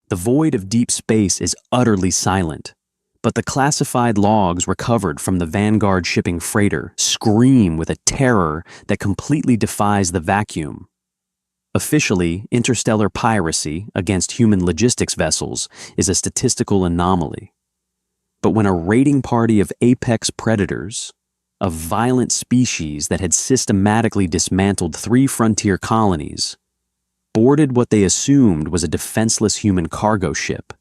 The void of deep space is utterly silent, but the classified logs recovered from the Vanguard shipping freighter scream with a terror that completely defies the vacuum. Officially, interstellar piracy against human logistics vessels is a statistical anomaly. But when a raiding party of apex predators, a violent species that had systematically dismantled 3 frontier colonies, boarded what they assumed was a defenseless human cargo ship,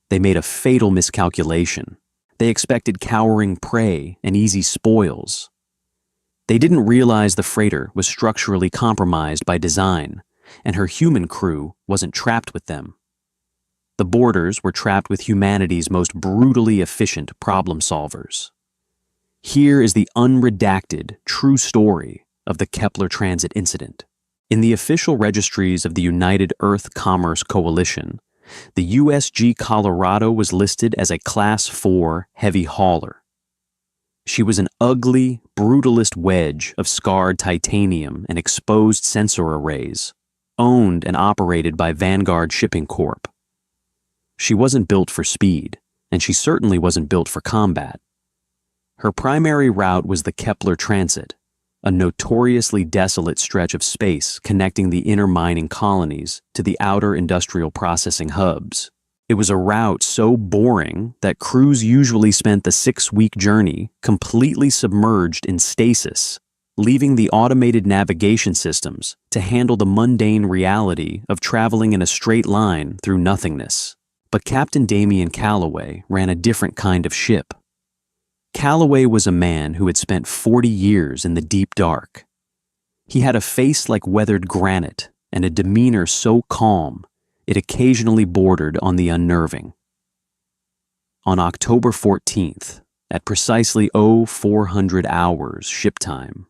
they made a fatal miscalculation. They expected cowering prey and easy spoils. They didn't realize the freighter was structurally compromised by design, and her human crew wasn't trapped with them. The boarders were trapped with humanity's most brutally efficient problem solvers. Here is the unredacted, true story of the Kepler transit incident. In the official registries of the United Earth Commerce Coalition, the USG Colorado was listed as a Class 4 heavy hauler. She was an ugly, brutalist wedge of scarred titanium and exposed sensor arrays, owned and operated by Vanguard Shipping Corp. She wasn't built for speed, and she certainly wasn't built for combat. Her primary route was the Kepler Transit, a notoriously desolate stretch of space connecting the inner mining colonies to the outer industrial processing hubs. It was a route so boring that crews usually spent the 6-week journey completely submerged in stasis, leaving the automated navigation systems to handle the mundane reality of traveling in a straight line through nothingness. But Captain Damian Calloway ran a different kind of ship. Calloway was a man who had spent 40 years in the deep dark. He had a face like weathered granite and a demeanor so calm it occasionally bordered on the unnerving. On October 14th, at precisely 0400 hours ship time,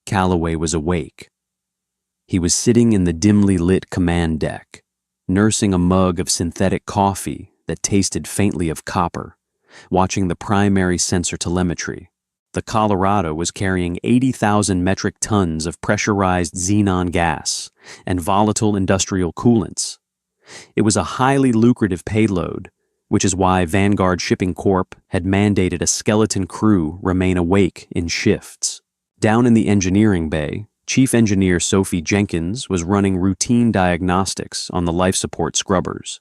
Calloway was awake. He was sitting in the dimly lit command deck, nursing a mug of synthetic coffee that tasted faintly of copper, watching the primary sensor telemetry. The Colorado was carrying 80,000 metric tons of pressurized xenon gas and volatile industrial coolants. It was a highly lucrative payload, which is why Vanguard Shipping Corp had mandated a skeleton crew remain awake in shifts. Down in the engineering bay, Chief Engineer Sophie Jenkins was running routine diagnostics on the life support scrubbers.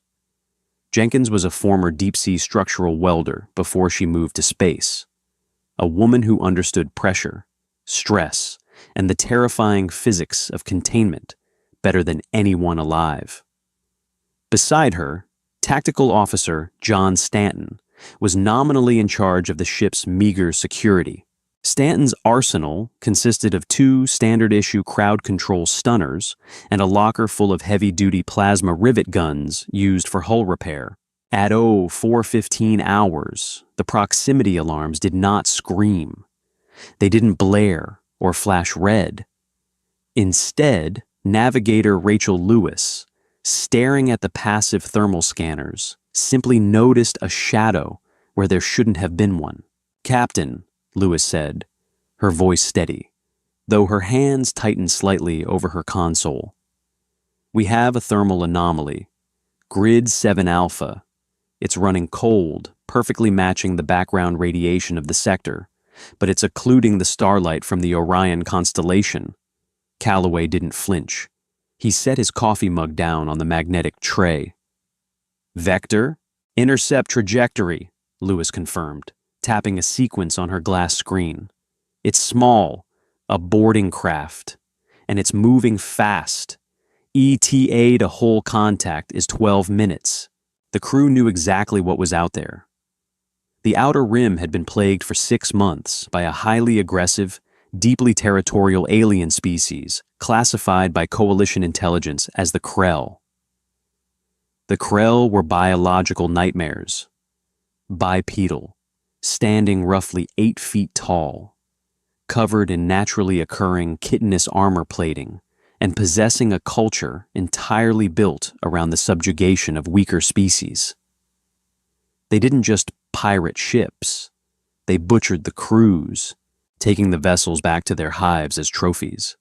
Jenkins was a former deep-sea structural welder before she moved to space, a woman who understood pressure, stress, and the terrifying physics of containment better than anyone alive. Beside her, Tactical Officer John Stanton was nominally in charge of the ship's meager security. Stanton's arsenal consisted of 2 standard-issue crowd control stunners and a locker full of heavy-duty plasma rivet guns used for hull repair. At 04:15 hours, the proximity alarms did not scream. They didn't blare or flash red. Instead, navigator Rachel Lewis, staring at the passive thermal scanners, simply noticed a shadow where there shouldn't have been one. "Captain," Lewis said, her voice steady, though her hands tightened slightly over her console. "We have a thermal anomaly. Grid 7 Alpha. It's running cold, perfectly matching the background radiation of the sector, but it's occluding the starlight from the Orion constellation." Calloway didn't flinch. He set his coffee mug down on the magnetic tray. "Vector? Intercept trajectory," Lewis confirmed, tapping a sequence on her glass screen. "It's small, a boarding craft, and it's moving fast. ETA to hull contact is 12 minutes. The crew knew exactly what was out there. The outer rim had been plagued for 6 months by a highly aggressive, deeply territorial alien species classified by Coalition intelligence as the Krell. The Krell were biological nightmares. Bipedal, standing roughly 8 feet tall, covered in naturally occurring chitinous armor plating, and possessing a culture entirely built around the subjugation of weaker species. They didn't just pirate ships, they butchered the crews, taking the vessels back to their hives as trophies.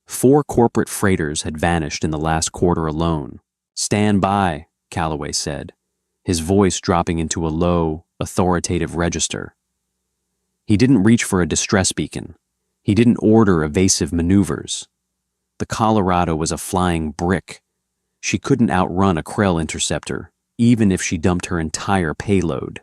4 corporate freighters had vanished in the last quarter alone. "Stand by," Calloway said, his voice dropping into a low, authoritative register. He didn't reach for a distress beacon. He didn't order evasive maneuvers. The Colorado was a flying brick. She couldn't outrun a Krell interceptor, even if she dumped her entire payload.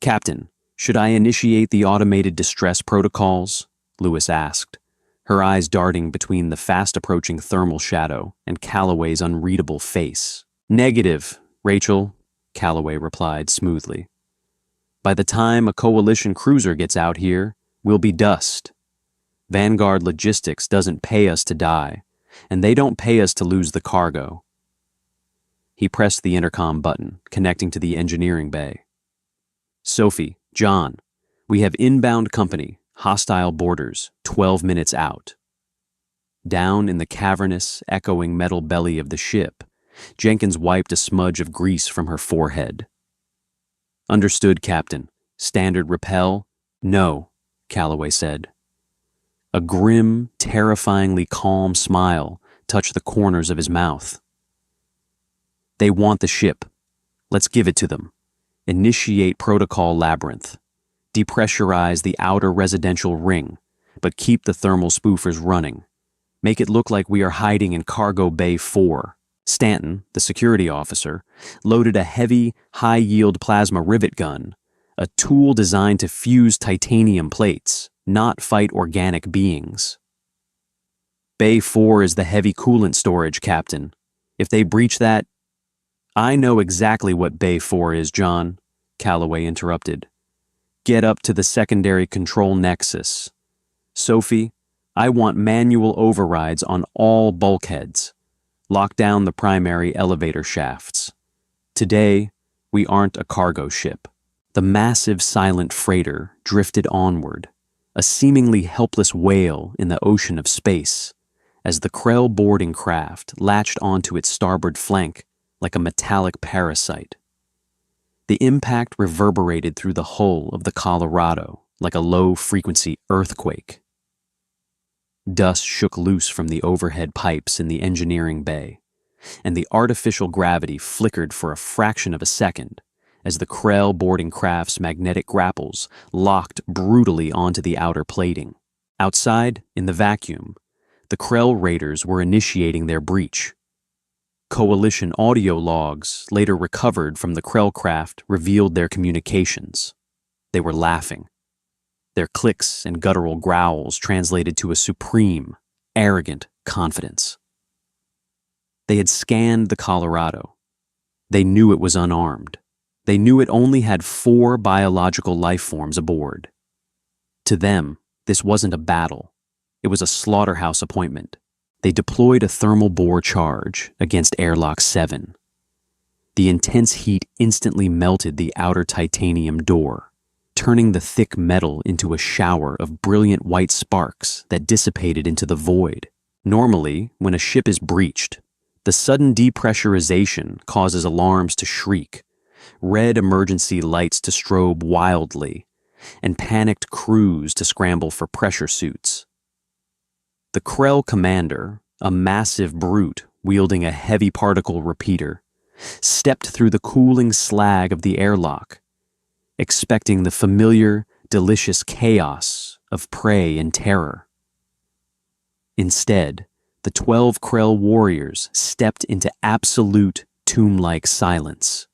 "Captain, should I initiate the automated distress protocols?" Lewis asked, her eyes darting between the fast-approaching thermal shadow and Calloway's unreadable face. "Negative, Rachel," Calloway replied smoothly. "By the time a coalition cruiser gets out here, we'll be dust. Vanguard Logistics doesn't pay us to die, and they don't pay us to lose the cargo." He pressed the intercom button, connecting to the engineering bay. "Sophie, John, we have inbound company, hostile borders, 12 minutes out." Down in the cavernous, echoing metal belly of the ship, Jenkins wiped a smudge of grease from her forehead. "Understood, Captain. Standard repel?" "No," Calloway said. A grim, terrifyingly calm smile touched the corners of his mouth. "They want the ship. Let's give it to them. Initiate Protocol Labyrinth. Depressurize the outer residential ring, but keep the thermal spoofers running. Make it look like we are hiding in Cargo Bay 4. Stanton, the security officer, loaded a heavy, high-yield plasma rivet gun, a tool designed to fuse titanium plates, not fight organic beings. Bay 4 is the heavy coolant storage, Captain. If they breach that— "I know exactly what Bay 4 is, John," Calloway interrupted. "Get up to the secondary control nexus. Sophie, I want manual overrides on all bulkheads. Lock down the primary elevator shafts. Today, we aren't a cargo ship." The massive silent freighter drifted onward, a seemingly helpless whale in the ocean of space, as the Krell boarding craft latched onto its starboard flank like a metallic parasite. The impact reverberated through the hull of the Colorado like a low-frequency earthquake. Dust shook loose from the overhead pipes in the engineering bay, and the artificial gravity flickered for a fraction of a second as the Krell boarding craft's magnetic grapples locked brutally onto the outer plating. Outside, in the vacuum, the Krell raiders were initiating their breach. Coalition audio logs, later recovered from the Krell craft, revealed their communications. They were laughing. Their clicks and guttural growls translated to a supreme, arrogant confidence. They had scanned the Colorado. They knew it was unarmed. They knew it only had 4 biological life forms aboard. To them, this wasn't a battle. It was a slaughterhouse appointment. They deployed a thermal bore charge against Airlock 7. The intense heat instantly melted the outer titanium door, turning the thick metal into a shower of brilliant white sparks that dissipated into the void. Normally, when a ship is breached, the sudden depressurization causes alarms to shriek, red emergency lights to strobe wildly, and panicked crews to scramble for pressure suits. The Krell commander, a massive brute wielding a heavy particle repeater, stepped through the cooling slag of the airlock, expecting the familiar, delicious chaos of prey and terror. Instead, the 12 Krell warriors stepped into absolute tomb-like silence.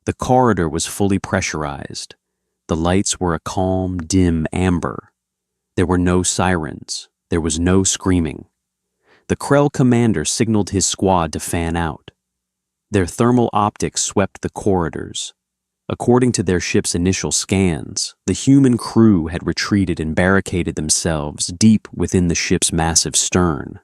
The corridor was fully pressurized. The lights were a calm, dim amber. There were no sirens. There was no screaming. The Krell commander signaled his squad to fan out. Their thermal optics swept the corridors. According to their ship's initial scans, the human crew had retreated and barricaded themselves deep within the ship's massive stern,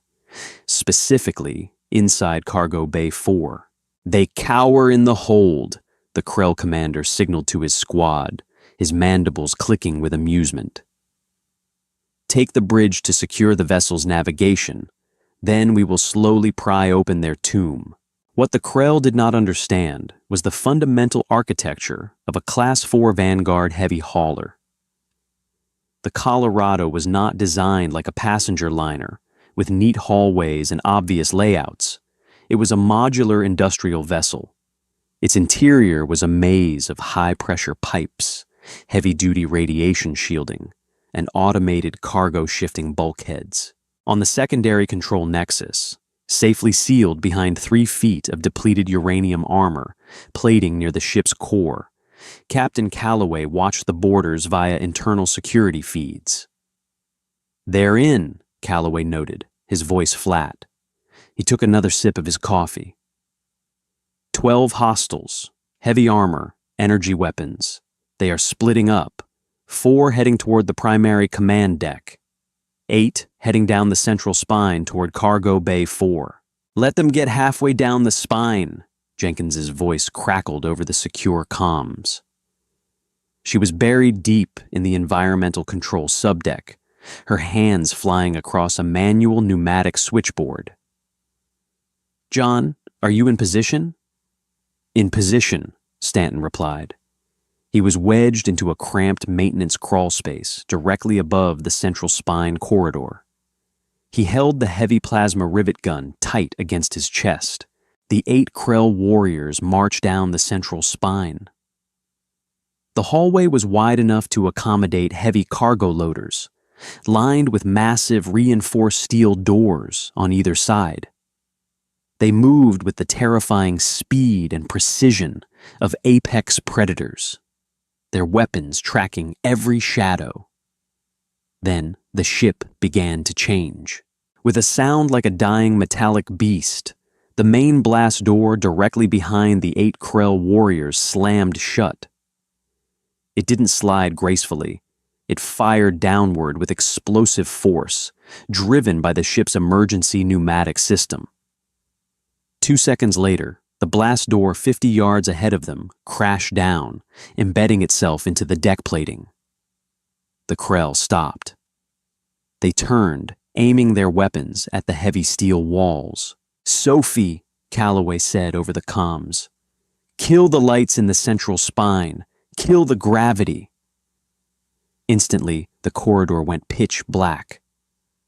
specifically inside Cargo Bay 4. "They cower in the hold," the Krell commander signaled to his squad, his mandibles clicking with amusement. "Take the bridge to secure the vessel's navigation. Then we will slowly pry open their tomb." What the Krell did not understand was the fundamental architecture of a Class 4 Vanguard heavy hauler. The Colorado was not designed like a passenger liner, with neat hallways and obvious layouts. It was a modular industrial vessel. Its interior was a maze of high-pressure pipes, heavy-duty radiation shielding, and automated cargo-shifting bulkheads. On the secondary control nexus, safely sealed behind 3 feet of depleted uranium armor, plating near the ship's core, Captain Calloway watched the boarders via internal security feeds. "They're in," Calloway noted, his voice flat. He took another sip of his coffee. 12 hostiles, heavy armor, energy weapons. They are splitting up, 4 heading toward the primary command deck, 8 heading down the central spine toward Cargo Bay 4. "Let them get halfway down the spine," Jenkins's voice crackled over the secure comms. She was buried deep in the environmental control subdeck, her hands flying across a manual pneumatic switchboard. "John, are you in position?" "In position," Stanton replied. He was wedged into a cramped maintenance crawl space directly above the central spine corridor. He held the heavy plasma rivet gun tight against his chest. The 8 Krell warriors marched down the central spine. The hallway was wide enough to accommodate heavy cargo loaders, lined with massive reinforced steel doors on either side. They moved with the terrifying speed and precision of apex predators, their weapons tracking every shadow. Then the ship began to change. With a sound like a dying metallic beast, the main blast door directly behind the 8 Krell warriors slammed shut. It didn't slide gracefully. It fired downward with explosive force, driven by the ship's emergency pneumatic system. 2 seconds later, the blast door 50 yards ahead of them crashed down, embedding itself into the deck plating. The Krell stopped. They turned, aiming their weapons at the heavy steel walls. "Sophie," Calloway said over the comms, "kill the lights in the central spine. Kill the gravity." Instantly, the corridor went pitch black.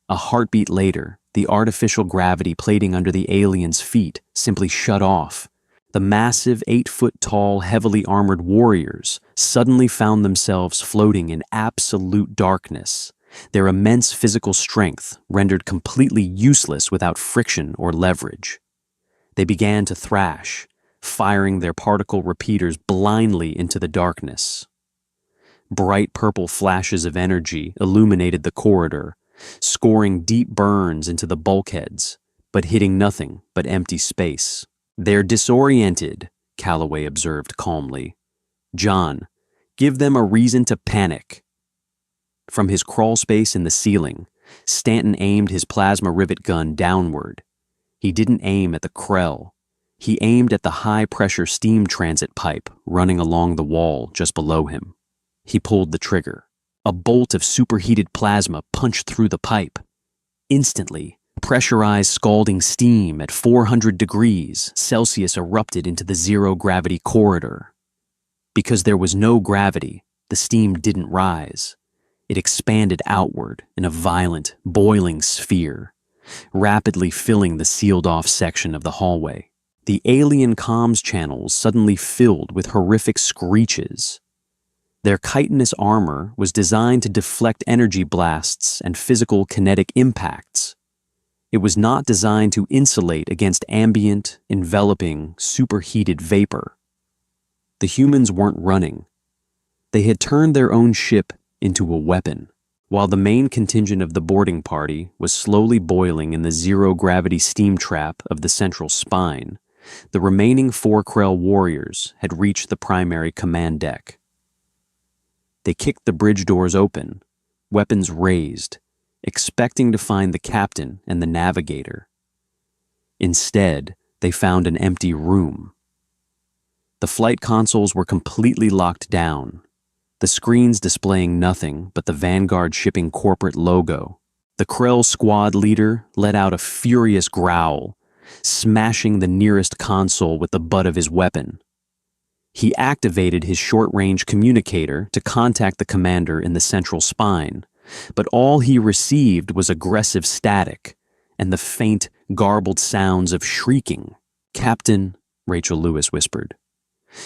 A heartbeat later, the artificial gravity plating under the aliens' feet simply shut off. The massive 8-foot-tall, heavily armored warriors suddenly found themselves floating in absolute darkness, their immense physical strength rendered completely useless without friction or leverage. They began to thrash, firing their particle repeaters blindly into the darkness. Bright purple flashes of energy illuminated the corridor, scoring deep burns into the bulkheads, but hitting nothing but empty space. "They're disoriented," Calloway observed calmly. "John, give them a reason to panic." From his crawl space in the ceiling, Stanton aimed his plasma rivet gun downward. He didn't aim at the Krell. He aimed at the high-pressure steam transit pipe running along the wall just below him. He pulled the trigger. A bolt of superheated plasma punched through the pipe. Instantly, pressurized scalding steam at 400 degrees Celsius erupted into the zero-gravity corridor. Because there was no gravity, the steam didn't rise. It expanded outward in a violent, boiling sphere, rapidly filling the sealed-off section of the hallway. The alien comms channels suddenly filled with horrific screeches. Their chitinous armor was designed to deflect energy blasts and physical kinetic impacts. It was not designed to insulate against ambient, enveloping, superheated vapor. The humans weren't running. They had turned their own ship into a weapon. While the main contingent of the boarding party was slowly boiling in the zero-gravity steam trap of the central spine, the remaining 4 Krell warriors had reached the primary command deck. They kicked the bridge doors open, weapons raised, expecting to find the captain and the navigator. Instead, they found an empty room. The flight consoles were completely locked down, the screens displaying nothing but the Vanguard Shipping corporate logo. The Krell squad leader let out a furious growl, smashing the nearest console with the butt of his weapon. He activated his short-range communicator to contact the commander in the central spine, but all he received was aggressive static and the faint, garbled sounds of shrieking. "Captain," Rachel Lewis whispered.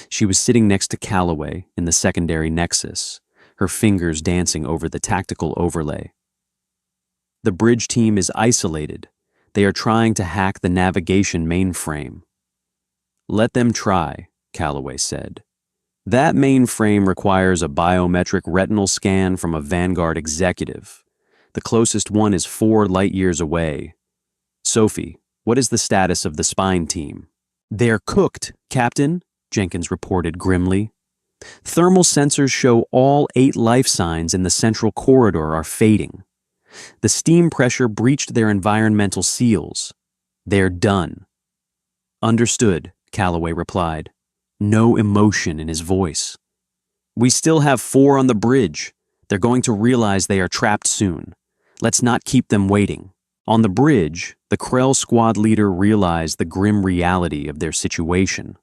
She was sitting next to Calloway in the secondary nexus, her fingers dancing over the tactical overlay. "The bridge team is isolated. They are trying to hack the navigation mainframe." "Let them try," Calloway said. "That mainframe requires a biometric retinal scan from a Vanguard executive. The closest one is 4 light-years away. Sophie, what is the status of the spine team?" "They're cooked, Captain," Jenkins reported grimly. "Thermal sensors show all 8 life signs in the central corridor are fading. The steam pressure breached their environmental seals. They're done." "Understood," Calloway replied, no emotion in his voice. "We still have 4 on the bridge. They're going to realize they are trapped soon. Let's not keep them waiting." On the bridge, the Krell squad leader realized the grim reality of their situation.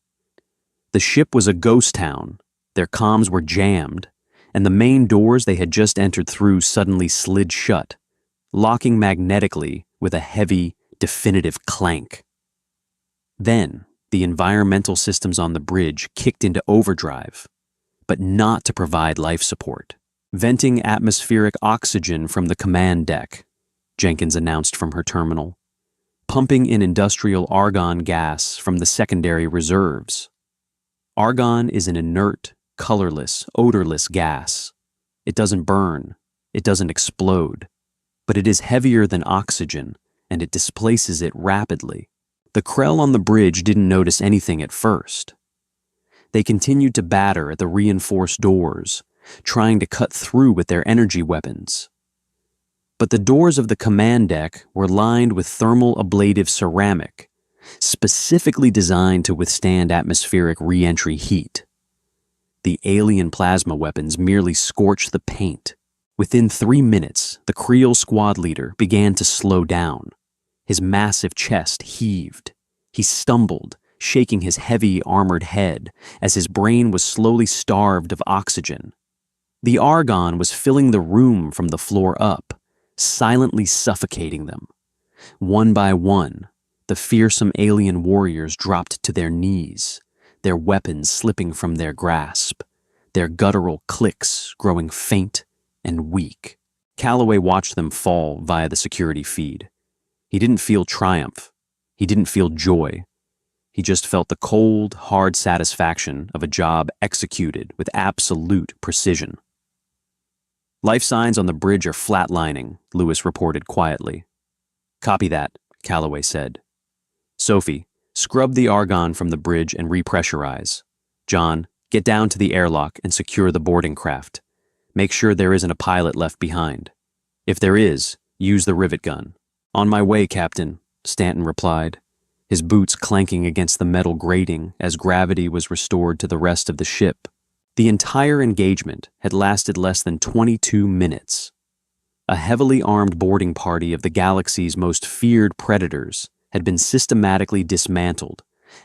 The ship was a ghost town, their comms were jammed, and the main doors they had just entered through suddenly slid shut, locking magnetically with a heavy, definitive clank. Then, the environmental systems on the bridge kicked into overdrive, but not to provide life support. "Venting atmospheric oxygen from the command deck," Jenkins announced from her terminal. "Pumping in industrial argon gas from the secondary reserves." Argon is an inert, colorless, odorless gas. It doesn't burn, it doesn't explode, but it is heavier than oxygen, and it displaces it rapidly. The Krell on the bridge didn't notice anything at first. They continued to batter at the reinforced doors, trying to cut through with their energy weapons. But the doors of the command deck were lined with thermal ablative ceramic, specifically designed to withstand atmospheric re-entry heat. The alien plasma weapons merely scorched the paint. Within 3 minutes, the Creel squad leader began to slow down. His massive chest heaved. He stumbled, shaking his heavy, armored head as his brain was slowly starved of oxygen. The argon was filling the room from the floor up, silently suffocating them. One by one, the fearsome alien warriors dropped to their knees, their weapons slipping from their grasp, their guttural clicks growing faint and weak. Calloway watched them fall via the security feed. He didn't feel triumph. He didn't feel joy. He just felt the cold, hard satisfaction of a job executed with absolute precision. "Life signs on the bridge are flatlining," Lewis reported quietly. "Copy that," Calloway said. "Sophie, scrub the argon from the bridge and repressurize. John, get down to the airlock and secure the boarding craft. Make sure there isn't a pilot left behind. If there is, use the rivet gun." "On my way, Captain," Stanton replied, his boots clanking against the metal grating as gravity was restored to the rest of the ship. The entire engagement had lasted less than 22 minutes. A heavily armed boarding party of the galaxy's most feared predators had been systematically dismantled,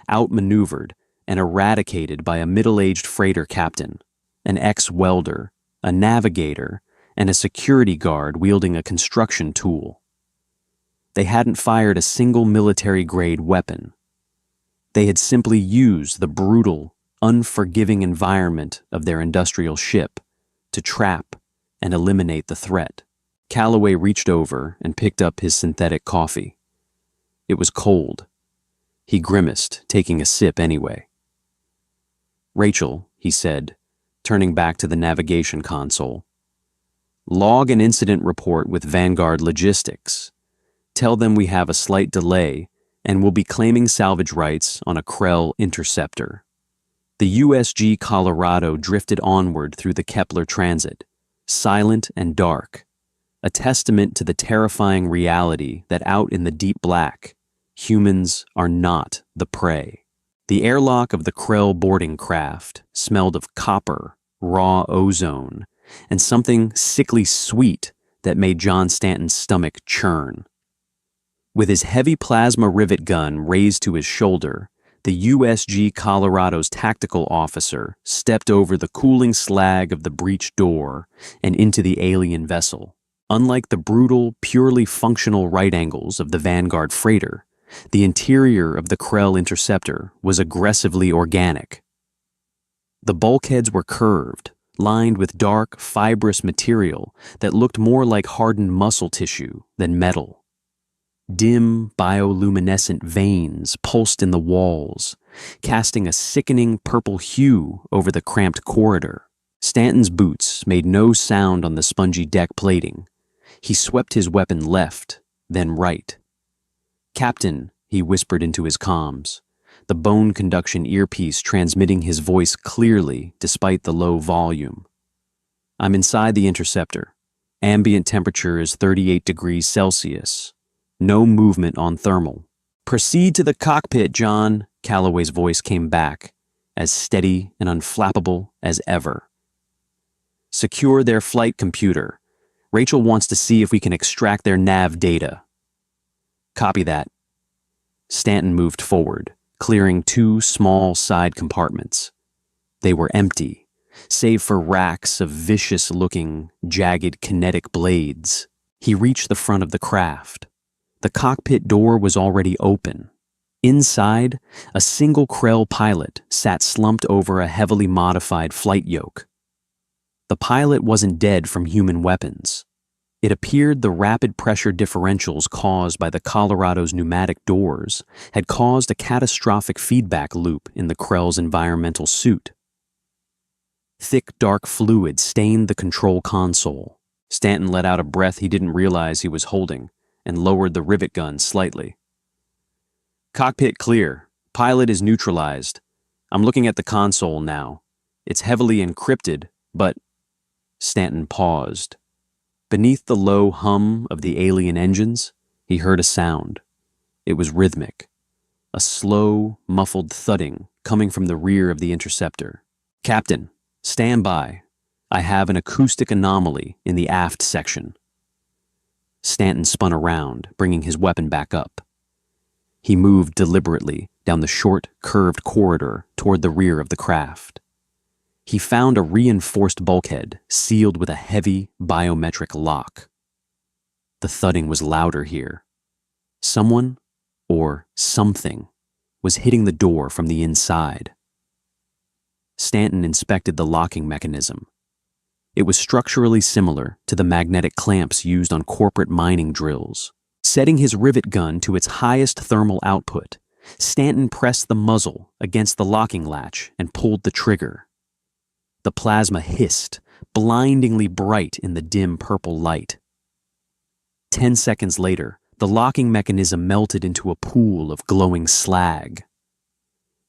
outmaneuvered, and eradicated by a middle-aged freighter captain, an ex-welder, a navigator, and a security guard wielding a construction tool. They hadn't fired a single military-grade weapon. They had simply used the brutal, unforgiving environment of their industrial ship to trap and eliminate the threat. Calloway reached over and picked up his synthetic coffee. It was cold. He grimaced, taking a sip anyway. "Rachel," he said, turning back to the navigation console. "Log an incident report with Vanguard Logistics. Tell them we have a slight delay and will be claiming salvage rights on a Krell interceptor." The USG Colorado drifted onward through the Kepler transit, silent and dark, a testament to the terrifying reality that out in the deep black, humans are not the prey. The airlock of the Krell boarding craft smelled of copper, raw ozone, and something sickly sweet that made John Stanton's stomach churn. With his heavy plasma rivet gun raised to his shoulder, the USG Colorado's tactical officer stepped over the cooling slag of the breached door and into the alien vessel. Unlike the brutal, purely functional right angles of the Vanguard freighter, The interior of the Krell interceptor was aggressively organic. The bulkheads were curved, lined with dark, fibrous material that looked more like hardened muscle tissue than metal. Dim, bioluminescent veins pulsed in the walls, casting a sickening purple hue over the cramped corridor. Stanton's boots made no sound on the spongy deck plating. He swept his weapon left, then right. "Captain," he whispered into his comms, the bone conduction earpiece transmitting his voice clearly despite the low volume. "I'm inside the interceptor. Ambient temperature is 38 degrees Celsius. No movement on thermal." "Proceed to the cockpit, John," Calloway's voice came back, as steady and unflappable as ever. "Secure their flight computer. Rachel wants to see if we can extract their nav data." "Copy that." Stanton moved forward, clearing 2 small side compartments. They were empty, save for racks of vicious-looking, jagged kinetic blades. He reached the front of the craft. The cockpit door was already open. Inside, a single Krell pilot sat slumped over a heavily modified flight yoke. The pilot wasn't dead from human weapons. It appeared the rapid pressure differentials caused by the Colorado's pneumatic doors had caused a catastrophic feedback loop in the Krell's environmental suit. Thick, dark fluid stained the control console. Stanton let out a breath he didn't realize he was holding and lowered the rivet gun slightly. "Cockpit clear. Pilot is neutralized. I'm looking at the console now. It's heavily encrypted, but..." Stanton paused. Beneath the low hum of the alien engines, he heard a sound. It was rhythmic, a slow, muffled thudding coming from the rear of the interceptor. "Captain, stand by. I have an acoustic anomaly in the aft section." Stanton spun around, bringing his weapon back up. He moved deliberately down the short, curved corridor toward the rear of the craft. He found a reinforced bulkhead sealed with a heavy, biometric lock. The thudding was louder here. Someone, or something, was hitting the door from the inside. Stanton inspected the locking mechanism. It was structurally similar to the magnetic clamps used on corporate mining drills. Setting his rivet gun to its highest thermal output, Stanton pressed the muzzle against the locking latch and pulled the trigger. The plasma hissed, blindingly bright in the dim purple light. 10 seconds later, the locking mechanism melted into a pool of glowing slag.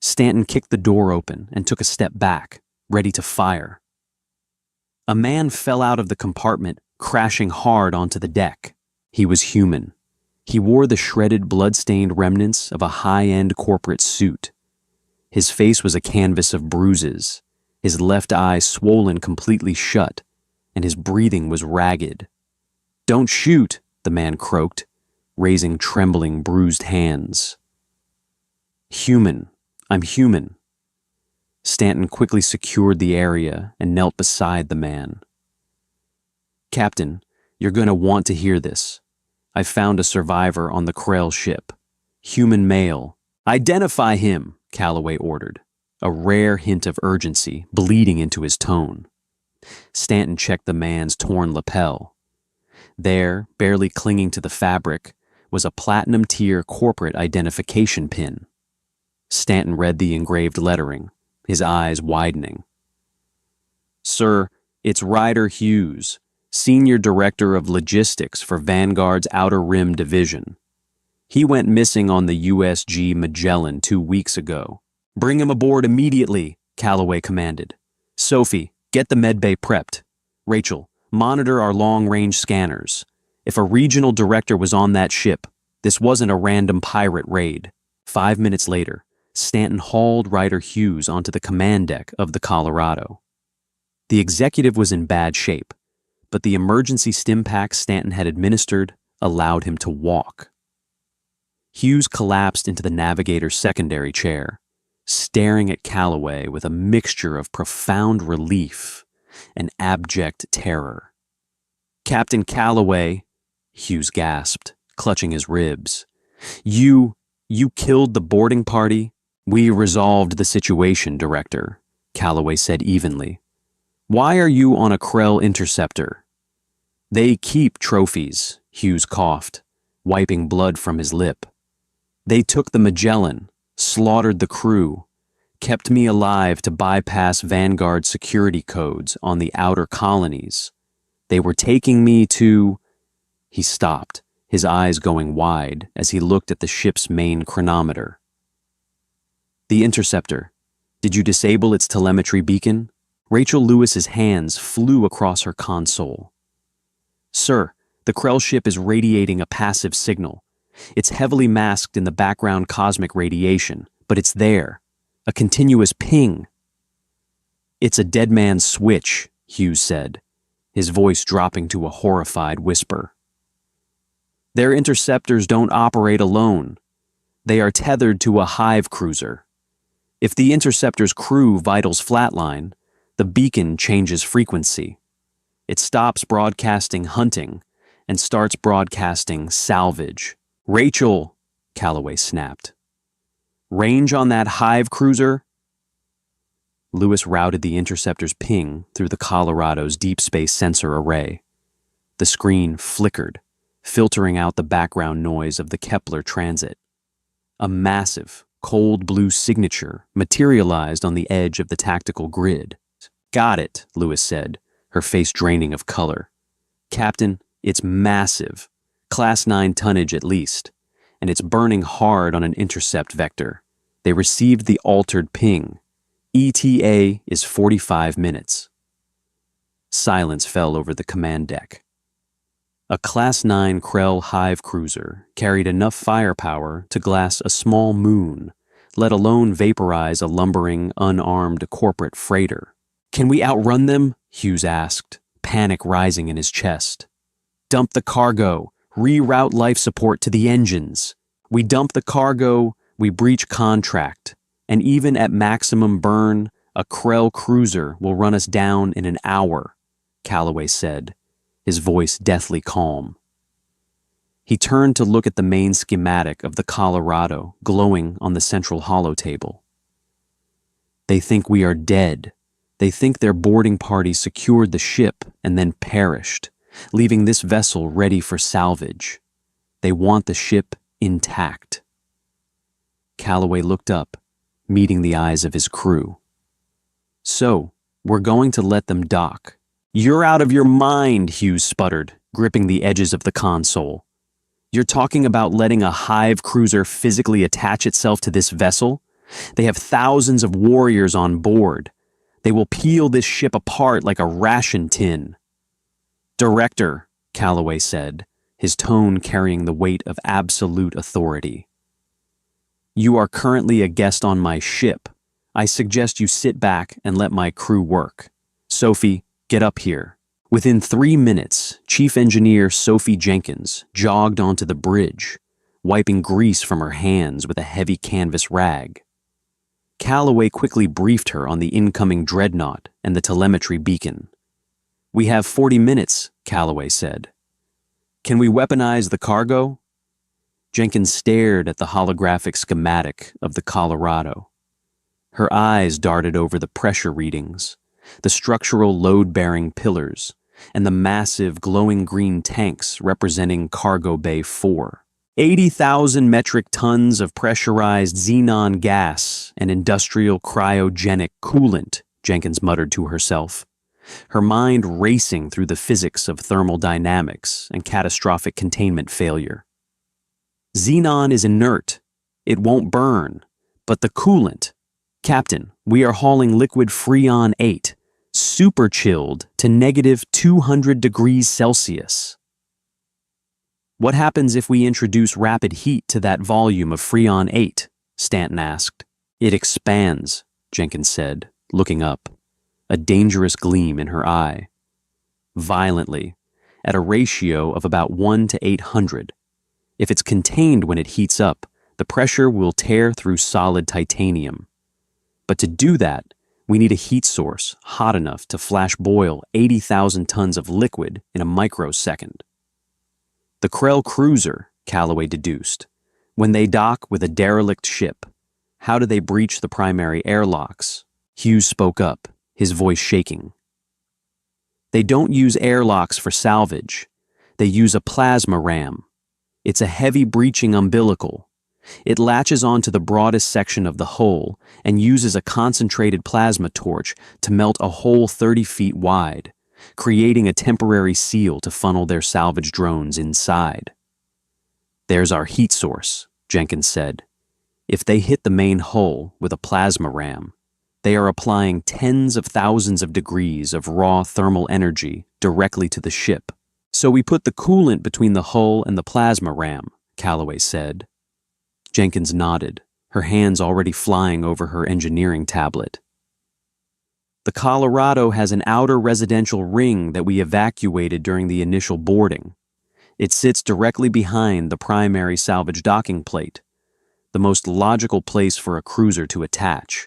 Stanton kicked the door open and took a step back, ready to fire. A man fell out of the compartment, crashing hard onto the deck. He was human. He wore the shredded, blood-stained remnants of a high-end corporate suit. His face was a canvas of bruises, his left eye swollen completely shut, and his breathing was ragged. "Don't shoot," the man croaked, raising trembling, bruised hands. "Human. I'm human." Stanton quickly secured the area and knelt beside the man. "Captain, you're going to want to hear this. I found a survivor on the Krell ship. Human male." "Identify him," Calloway ordered, a rare hint of urgency bleeding into his tone. Stanton checked the man's torn lapel. There, barely clinging to the fabric, was a platinum-tier corporate identification pin. Stanton read the engraved lettering, his eyes widening. "Sir, it's Ryder Hughes, Senior Director of Logistics for Vanguard's Outer Rim Division. He went missing on the USG Magellan 2 weeks ago." "Bring him aboard immediately," Calloway commanded. "Sophie, get the medbay prepped. Rachel, monitor our long-range scanners. If a regional director was on that ship, this wasn't a random pirate raid." 5 minutes later, Stanton hauled Ryder Hughes onto the command deck of the Colorado. The executive was in bad shape, but the emergency stim pack Stanton had administered allowed him to walk. Hughes collapsed into the navigator's secondary chair, staring at Calloway with a mixture of profound relief and abject terror. "Captain Calloway," Hughes gasped, clutching his ribs, "you..." You killed the boarding party? We resolved the situation, Director, Calloway said evenly. Why are you on a Krell interceptor? They keep trophies, Hughes coughed, wiping blood from his lip. They took the Magellan, slaughtered the crew, kept me alive to bypass Vanguard security codes on the outer colonies. They were taking me to... He stopped, his eyes going wide as he looked at the ship's main chronometer. The interceptor. Did you disable its telemetry beacon? Rachel Lewis's hands flew across her console. Sir, the Krell ship is radiating a passive signal. It's heavily masked in the background cosmic radiation, but it's there. A continuous ping. It's a dead man's switch, Hughes said, his voice dropping to a horrified whisper. Their interceptors don't operate alone. They are tethered to a hive cruiser. If the interceptor's crew vitals flatline, the beacon changes frequency. It stops broadcasting hunting and starts broadcasting salvage. Rachel, Calloway snapped. Range on that hive cruiser? Lewis routed the interceptor's ping through the Colorado's deep space sensor array. The screen flickered, filtering out the background noise of the Kepler transit. A massive, cold blue signature materialized on the edge of the tactical grid. Got it, Lewis said, her face draining of color. Captain, it's massive, Class 9 tonnage at least, and it's burning hard on an intercept vector. They received the altered ping. ETA is 45 minutes. Silence fell over the command deck. A Class 9 Krell hive cruiser carried enough firepower to glass a small moon, let alone vaporize a lumbering, unarmed corporate freighter. Can we outrun them? Hughes asked, panic rising in his chest. Dump the cargo, reroute life support to the engines. We dump the cargo, we breach contract, and even at maximum burn, a Krell cruiser will run us down in an hour, Calloway said, his voice deathly calm. He turned to look at the main schematic of the Colorado glowing on the central holotable. They think we are dead. They think their boarding party secured the ship and then perished, leaving this vessel ready for salvage. They want the ship intact. Calloway looked up, meeting the eyes of his crew. So, we're going to let them dock. You're out of your mind, Hughes sputtered, gripping the edges of the console. You're talking about letting a hive cruiser physically attach itself to this vessel? They have thousands of warriors on board. They will peel this ship apart like a ration tin. Director, Calloway said, his tone carrying the weight of absolute authority. You are currently a guest on my ship. I suggest you sit back and let my crew work. Sophie, get up here. Within 3 minutes, Chief Engineer Sophie Jenkins jogged onto the bridge, wiping grease from her hands with a heavy canvas rag. Calloway quickly briefed her on the incoming dreadnought and the telemetry beacon. We have 40 minutes, Calloway said. Can we weaponize the cargo? Jenkins stared at the holographic schematic of the Colorado. Her eyes darted over the pressure readings, the structural load-bearing pillars, and the massive glowing green tanks representing Cargo Bay 4. 80,000 metric tons of pressurized xenon gas and industrial cryogenic coolant, Jenkins muttered to herself, her mind racing through the physics of thermodynamics and catastrophic containment failure. Xenon is inert. It won't burn. But the coolant... Captain, we are hauling liquid Freon 8, super chilled to negative 200 degrees Celsius. What happens if we introduce rapid heat to that volume of Freon 8? Stanton asked. It expands, Jenkins said, looking up, a dangerous gleam in her eye. Violently, at a ratio of about 1 to 800. If it's contained when it heats up, the pressure will tear through solid titanium. But to do that, we need a heat source hot enough to flash boil 80,000 tons of liquid in a microsecond. The Krell cruiser, Calloway deduced, When they dock with a derelict ship, how do they breach the primary airlocks? Hughes spoke up, his voice shaking. They don't use airlocks for salvage. They use a plasma ram. It's a heavy breaching umbilical. It latches onto the broadest section of the hull and uses a concentrated plasma torch to melt a hole 30 feet wide, creating a temporary seal to funnel their salvage drones inside. There's our heat source, Jenkins said. If they hit the main hull with a plasma ram, they are applying tens of thousands of degrees of raw thermal energy directly to the ship. So we put the coolant between the hull and the plasma ram, Calloway said. Jenkins nodded, her hands already flying over her engineering tablet. The Colorado has an outer residential ring that we evacuated during the initial boarding. It sits directly behind the primary salvage docking plate, the most logical place for a cruiser to attach.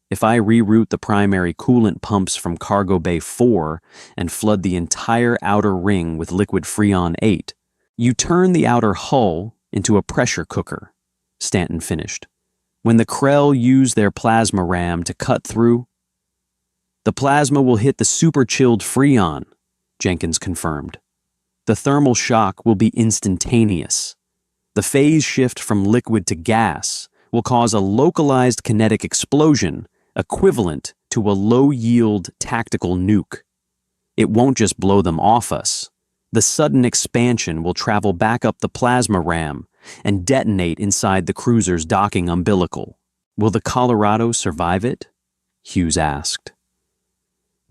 If I reroute the primary coolant pumps from Cargo Bay 4 and flood the entire outer ring with liquid Freon 8, you turn the outer hull into a pressure cooker, Stanton finished. When the Krell use their plasma ram to cut through, the plasma will hit the super-chilled Freon, Jenkins confirmed. The thermal shock will be instantaneous. The phase shift from liquid to gas will cause a localized kinetic explosion equivalent to a low-yield tactical nuke. It won't just blow them off us. The sudden expansion will travel back up the plasma ram and detonate inside the cruiser's docking umbilical. Will the Colorado survive it? Hughes asked.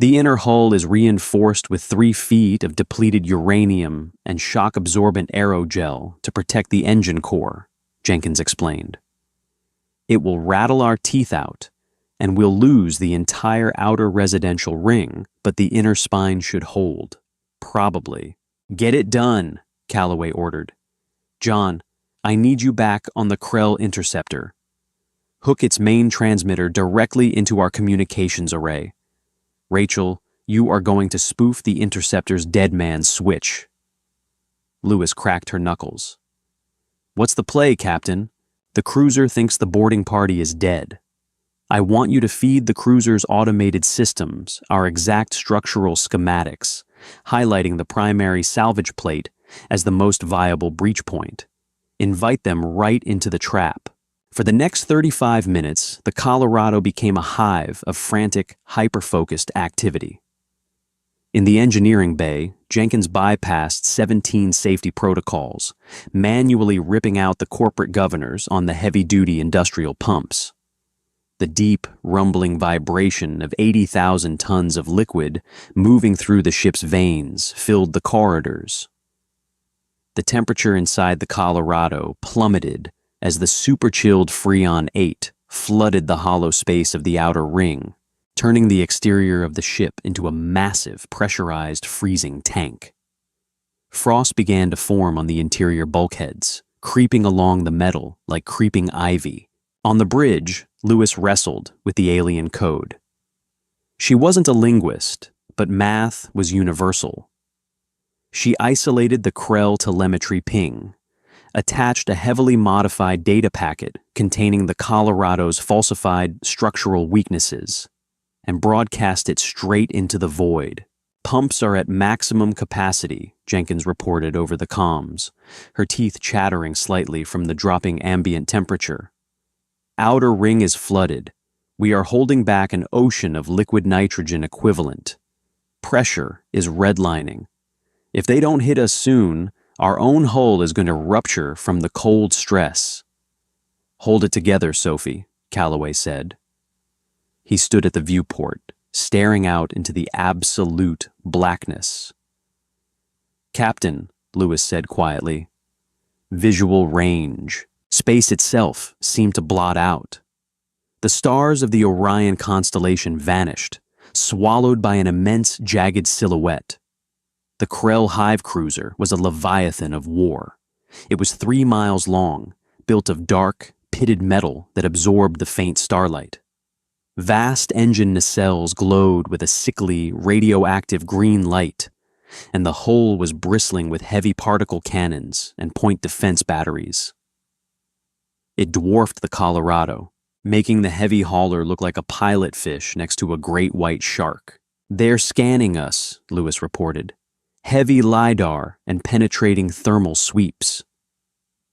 The inner hull is reinforced with 3 feet of depleted uranium and shock-absorbent aerogel to protect the engine core, Jenkins explained. It will rattle our teeth out, and we'll lose the entire outer residential ring, but the inner spine should hold. Probably. Get it done, Calloway ordered. John, I need you back on the Krell interceptor. Hook its main transmitter directly into our communications array. Rachel, you are going to spoof the interceptor's dead man switch. Lewis cracked her knuckles. What's the play, Captain? The cruiser thinks the boarding party is dead. I want you to feed the cruiser's automated systems our exact structural schematics, highlighting the primary salvage plate as the most viable breach point. Invite them right into the trap. For the next 35 minutes, the Colorado became a hive of frantic, hyper-focused activity. In the engineering bay, Jenkins bypassed 17 safety protocols, manually ripping out the corporate governors on the heavy-duty industrial pumps. The deep, rumbling vibration of 80,000 tons of liquid moving through the ship's veins filled the corridors. The temperature inside the Colorado plummeted as the super-chilled Freon 8 flooded the hollow space of the outer ring, turning the exterior of the ship into a massive, pressurized freezing tank. Frost began to form on the interior bulkheads, creeping along the metal like creeping ivy. On the bridge, Lewis wrestled with the alien code. She wasn't a linguist, but math was universal. She isolated the Krell telemetry ping, attached a heavily modified data packet containing the Colorado's falsified structural weaknesses, and broadcast it straight into the void. Pumps are at maximum capacity, Jenkins reported over the comms, her teeth chattering slightly from the dropping ambient temperature. Outer ring is flooded. We are holding back an ocean of liquid nitrogen equivalent. Pressure is redlining. If they don't hit us soon, our own hull is going to rupture from the cold stress. Hold it together, Sophie, Calloway said. He stood at the viewport, staring out into the absolute blackness. Captain, Lewis said quietly. Visual range. Space itself seemed to blot out. The stars of the Orion constellation vanished, swallowed by an immense jagged silhouette. The Krell Hive cruiser was a leviathan of war. It was 3 miles long, built of dark, pitted metal that absorbed the faint starlight. Vast engine nacelles glowed with a sickly, radioactive green light, and the hull was bristling with heavy particle cannons and point defense batteries. It dwarfed the Colorado, making the heavy hauler look like a pilot fish next to a great white shark. "They're scanning us," Lewis reported. "Heavy LiDAR and penetrating thermal sweeps."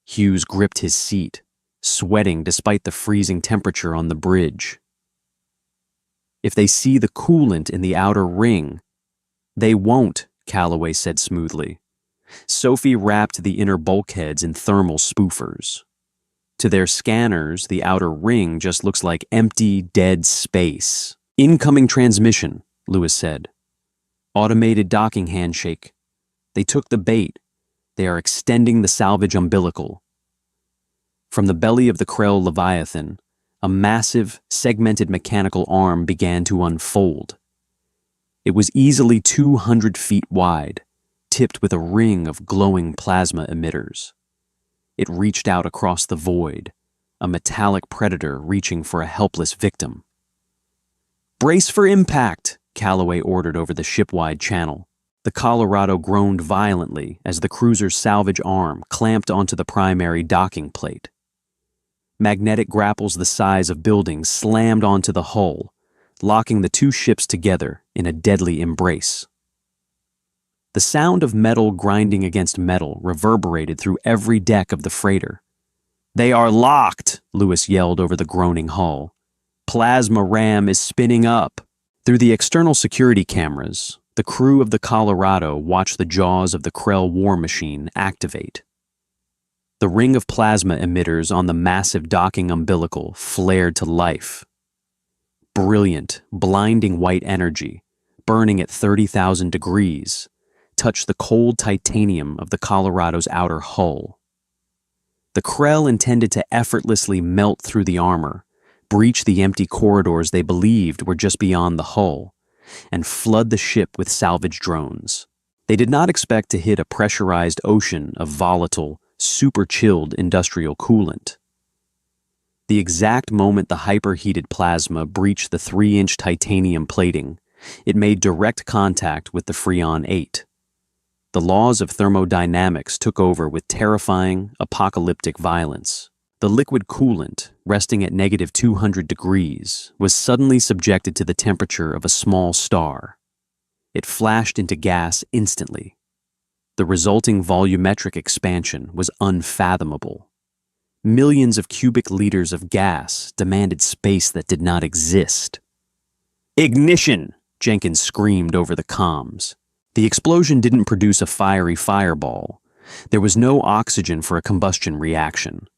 Hughes gripped his seat, sweating despite the freezing temperature on the bridge. "If they see the coolant in the outer ring—" "They won't," Calloway said smoothly. Sophie wrapped the inner bulkheads in thermal spoofers. To their scanners, the outer ring just looks like empty, dead space. "Incoming transmission," Lewis said. "Automated docking handshake. They took the bait. They are extending the salvage umbilical." From the belly of the Krell Leviathan, a massive, segmented mechanical arm began to unfold. It was easily 200 feet wide, tipped with a ring of glowing plasma emitters. It reached out across the void, a metallic predator reaching for a helpless victim. "Brace for impact," Calloway ordered over the ship-wide channel. The Colorado groaned violently as the cruiser's salvage arm clamped onto the primary docking plate. Magnetic grapples the size of buildings slammed onto the hull, locking the two ships together in a deadly embrace. The sound of metal grinding against metal reverberated through every deck of the freighter. "They are locked," Lewis yelled over the groaning hull. "Plasma ram is spinning up." Through the external security cameras, the crew of the Colorado watched the jaws of the Krell war machine activate. The ring of plasma emitters on the massive docking umbilical flared to life. Brilliant, blinding white energy, burning at 30,000 degrees, touched the cold titanium of the Colorado's outer hull. The Krell intended to effortlessly melt through the armor, breach the empty corridors they believed were just beyond the hull, and flood the ship with salvage drones. They did not expect to hit a pressurized ocean of volatile, super-chilled industrial coolant. The exact moment the hyperheated plasma breached the 3-inch titanium plating, it made direct contact with the Freon 8. The laws of thermodynamics took over with terrifying, apocalyptic violence. The liquid coolant, resting at negative 200 degrees, was suddenly subjected to the temperature of a small star. It flashed into gas instantly. The resulting volumetric expansion was unfathomable. Millions of cubic liters of gas demanded space that did not exist. "Ignition!" Jenkins screamed over the comms. The explosion didn't produce a fiery fireball. There was no oxygen for a combustion reaction.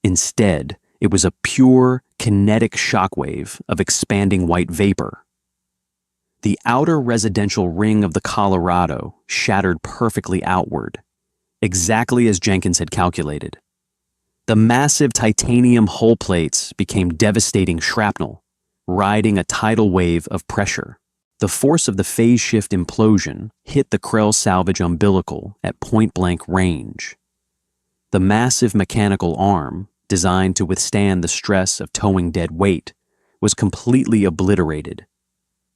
Instead, it was a pure, kinetic shockwave of expanding white vapor. The outer residential ring of the Colorado shattered perfectly outward, exactly as Jenkins had calculated. The massive titanium hull plates became devastating shrapnel, riding a tidal wave of pressure. The force of the phase shift implosion hit the Krell salvage umbilical at point-blank range. The massive mechanical arm, designed to withstand the stress of towing dead weight, was completely obliterated.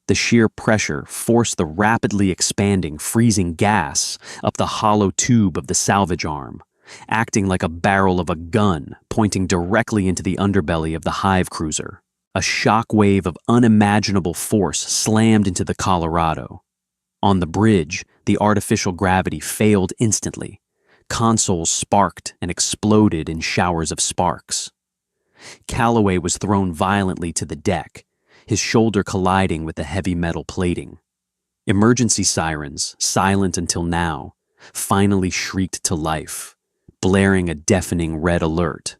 The sheer pressure forced the rapidly expanding, freezing gas up the hollow tube of the salvage arm, acting like a barrel of a gun pointing directly into the underbelly of the Hive cruiser. A shock wave of unimaginable force slammed into the Colorado. On the bridge, the artificial gravity failed instantly. Consoles sparked and exploded in showers of sparks. Calloway was thrown violently to the deck, his shoulder colliding with the heavy metal plating. Emergency sirens, silent until now, finally shrieked to life, blaring a deafening red alert.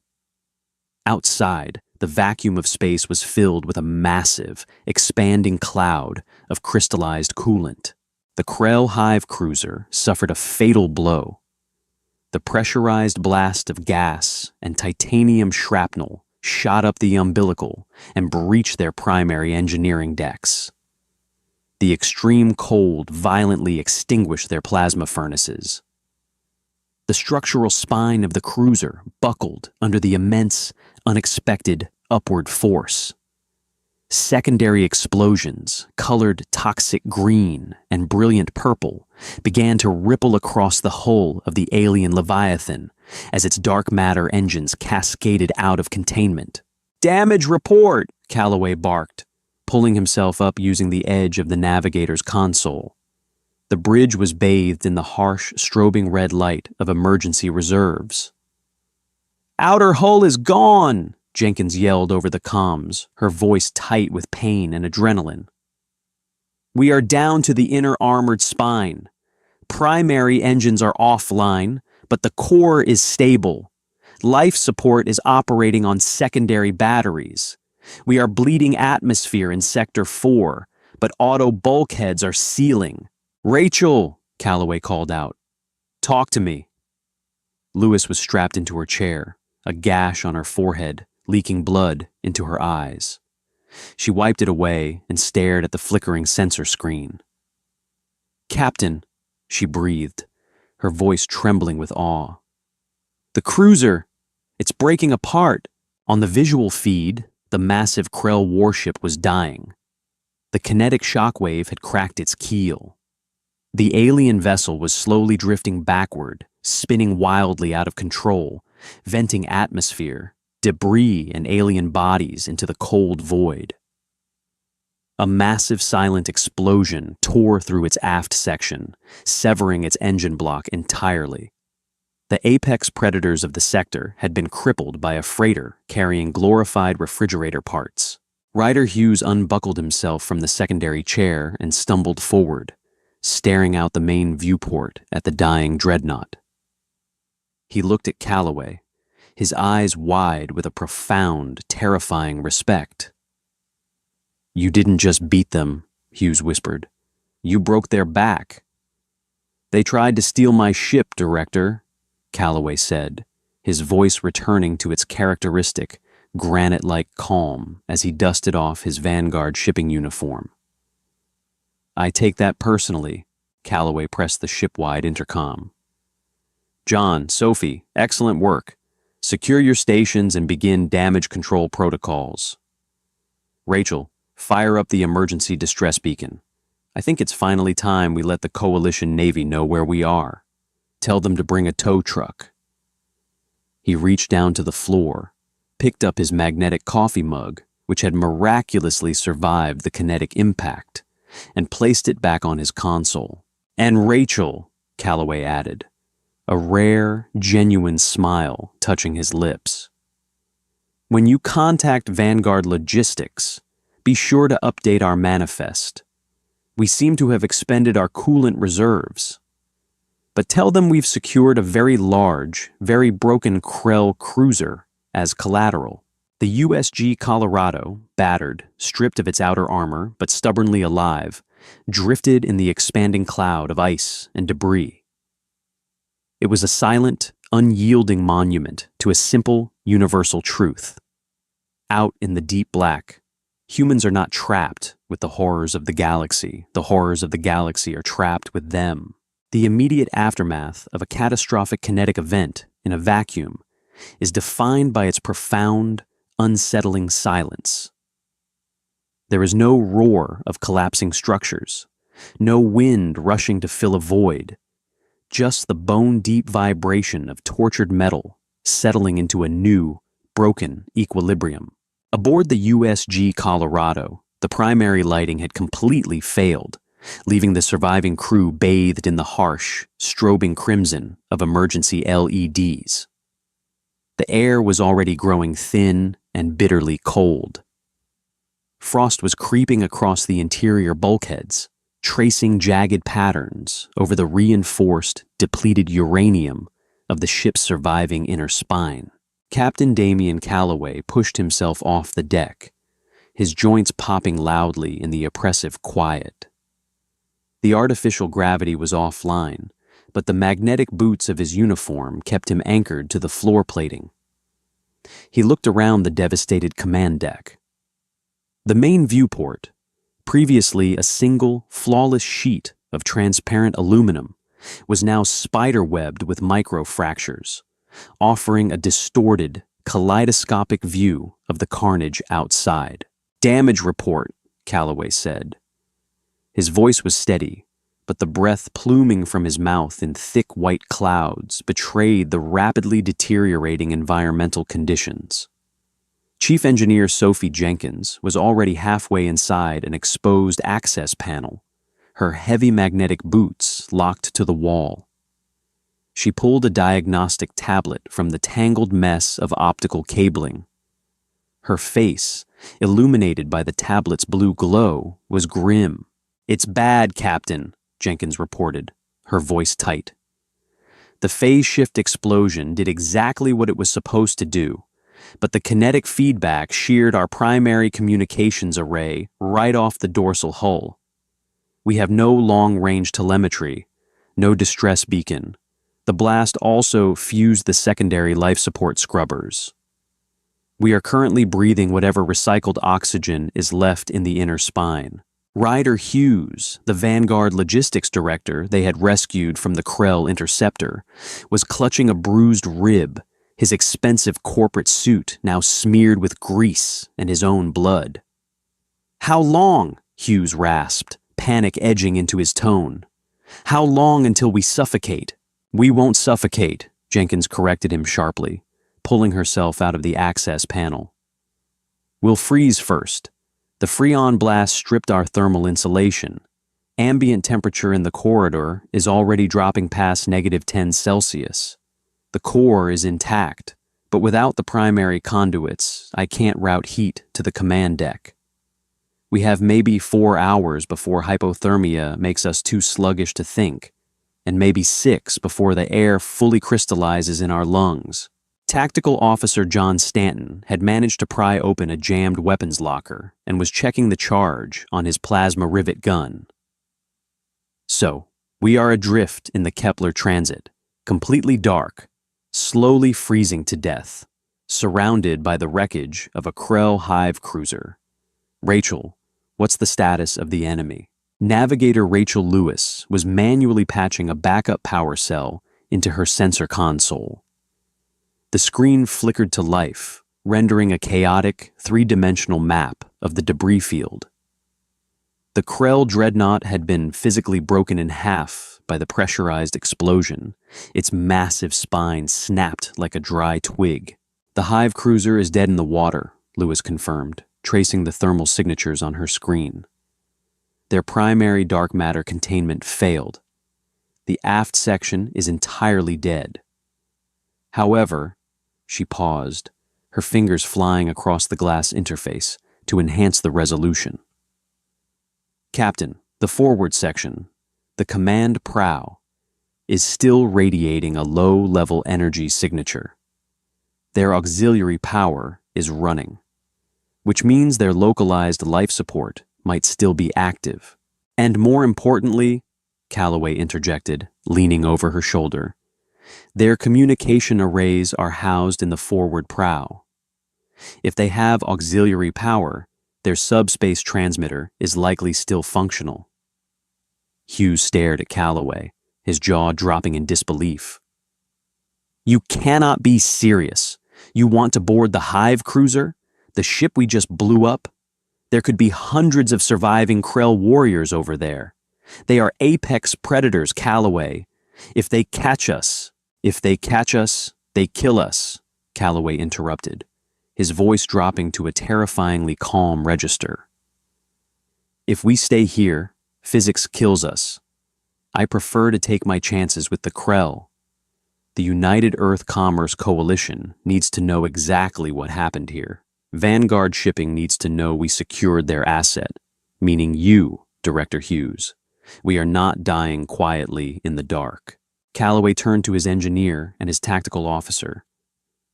Outside, the vacuum of space was filled with a massive, expanding cloud of crystallized coolant. The Krell Hive cruiser suffered a fatal blow. The pressurized blast of gas and titanium shrapnel shot up the umbilical and breached their primary engineering decks. The extreme cold violently extinguished their plasma furnaces. The structural spine of the cruiser buckled under the immense, unexpected upward force. Secondary explosions, colored toxic green and brilliant purple, began to ripple across the hull of the alien Leviathan, as its dark matter engines cascaded out of containment. "Damage report!" Calloway barked, pulling himself up using the edge of the navigator's console. The bridge was bathed in the harsh, strobing red light of emergency reserves. "Outer hull is gone!" Jenkins yelled over the comms, her voice tight with pain and adrenaline. "We are down to the inner armored spine. Primary engines are offline, but the core is stable. Life support is operating on secondary batteries. We are bleeding atmosphere in Sector 4, but auto bulkheads are sealing." "Rachel," Calloway called out. "Talk to me." Lewis was strapped into her chair, a gash on her forehead, leaking blood into her eyes. She wiped it away and stared at the flickering sensor screen. "Captain," she breathed, her voice trembling with awe. "The cruiser, it's breaking apart." On the visual feed, the massive Krell warship was dying. The kinetic shockwave had cracked its keel. The alien vessel was slowly drifting backward, spinning wildly out of control, venting atmosphere, debris, and alien bodies into the cold void. A massive silent explosion tore through its aft section, severing its engine block entirely. The apex predators of the sector had been crippled by a freighter carrying glorified refrigerator parts. Ryder Hughes unbuckled himself from the secondary chair and stumbled forward, staring out the main viewport at the dying dreadnought. He looked at Calloway, his eyes wide with a profound, terrifying respect. "You didn't just beat them," Hughes whispered. "You broke their back." "They tried to steal my ship, Director," Calloway said, his voice returning to its characteristic, granite-like calm as he dusted off his Vanguard shipping uniform. "I take that personally," Calloway pressed the ship-wide intercom. "John, Sophie, excellent work. Secure your stations and begin damage control protocols. Rachel, fire up the emergency distress beacon. I think it's finally time we let the Coalition Navy know where we are. Tell them to bring a tow truck." He reached down to the floor, picked up his magnetic coffee mug, which had miraculously survived the kinetic impact, and placed it back on his console. "And Rachel," Calloway added, a rare, genuine smile touching his lips. "When you contact Vanguard Logistics, be sure to update our manifest. We seem to have expended our coolant reserves. But tell them we've secured a very large, very broken Krell cruiser as collateral." The USG Colorado, battered, stripped of its outer armor, but stubbornly alive, drifted in the expanding cloud of ice and debris. It was a silent, unyielding monument to a simple, universal truth. Out in the deep black, humans are not trapped with the horrors of the galaxy. The horrors of the galaxy are trapped with them. The immediate aftermath of a catastrophic kinetic event in a vacuum is defined by its profound, unsettling silence. There is no roar of collapsing structures, no wind rushing to fill a void, just the bone-deep vibration of tortured metal settling into a new, broken equilibrium. Aboard the USG Colorado, the primary lighting had completely failed, leaving the surviving crew bathed in the harsh, strobing crimson of emergency LEDs. The air was already growing thin and bitterly cold. Frost was creeping across the interior bulkheads, tracing jagged patterns over the reinforced, depleted uranium of the ship's surviving inner spine. Captain Damian Calloway pushed himself off the deck, his joints popping loudly in the oppressive quiet. The artificial gravity was offline, but the magnetic boots of his uniform kept him anchored to the floor plating. He looked around the devastated command deck. The main viewport, previously a single, flawless sheet of transparent aluminum, was now spider-webbed with microfractures, offering a distorted, kaleidoscopic view of the carnage outside. "Damage report," Calloway said. His voice was steady, but the breath pluming from his mouth in thick white clouds betrayed the rapidly deteriorating environmental conditions. Chief Engineer Sophie Jenkins was already halfway inside an exposed access panel, her heavy magnetic boots locked to the wall. She pulled a diagnostic tablet from the tangled mess of optical cabling. Her face, illuminated by the tablet's blue glow, was grim. "It's bad, Captain," Jenkins reported, her voice tight. The phase shift explosion did exactly what it was supposed to do, but the kinetic feedback sheared our primary communications array right off the dorsal hull. We have no long-range telemetry, no distress beacon. The blast also fused the secondary life support scrubbers. We are currently breathing whatever recycled oxygen is left in the inner spine. Ryder Hughes, the Vanguard logistics director they had rescued from the Krell interceptor, was clutching a bruised rib, his expensive corporate suit now smeared with grease and his own blood. "How long?" Hughes rasped, panic edging into his tone. "How long until we suffocate?" "We won't suffocate," Jenkins corrected him sharply, pulling herself out of the access panel. "We'll freeze first. The Freon blast stripped our thermal insulation. Ambient temperature in the corridor is already dropping past -10°C. The core is intact, but without the primary conduits, I can't route heat to the command deck. We have maybe 4 hours before hypothermia makes us too sluggish to think, and maybe 6 before the air fully crystallizes in our lungs." Tactical Officer John Stanton had managed to pry open a jammed weapons locker and was checking the charge on his plasma rivet gun. "So, we are adrift in the Kepler transit, completely dark, slowly freezing to death, surrounded by the wreckage of a Krell hive cruiser. Rachel, what's the status of the enemy?" Navigator Rachel Lewis was manually patching a backup power cell into her sensor console. The screen flickered to life, rendering a chaotic, three-dimensional map of the debris field. The Krell dreadnought had been physically broken in half by the pressurized explosion. Its massive spine snapped like a dry twig. "The hive cruiser is dead in the water," Lewis confirmed, tracing the thermal signatures on her screen. "Their primary dark matter containment failed. The aft section is entirely dead. However," she paused, her fingers flying across the glass interface to enhance the resolution. "Captain, the forward section, the command prow, is still radiating a low-level energy signature. Their auxiliary power is running, which means their localized life support might still be active. And more importantly," Calloway interjected, leaning over her shoulder, "their communication arrays are housed in the forward prow. If they have auxiliary power, their subspace transmitter is likely still functional." Hughes stared at Calloway, his jaw dropping in disbelief. "You cannot be serious. You want to board the Hive cruiser, the ship we just blew up? There could be hundreds of surviving Krell warriors over there. They are apex predators, Calloway. If they catch us, they kill us," Calloway interrupted, his voice dropping to a terrifyingly calm register. "If we stay here, physics kills us. I prefer to take my chances with the Krell. The United Earth Commerce Coalition needs to know exactly what happened here. Vanguard Shipping needs to know we secured their asset, meaning you, Director Hughes. We are not dying quietly in the dark." Calloway turned to his engineer and his tactical officer.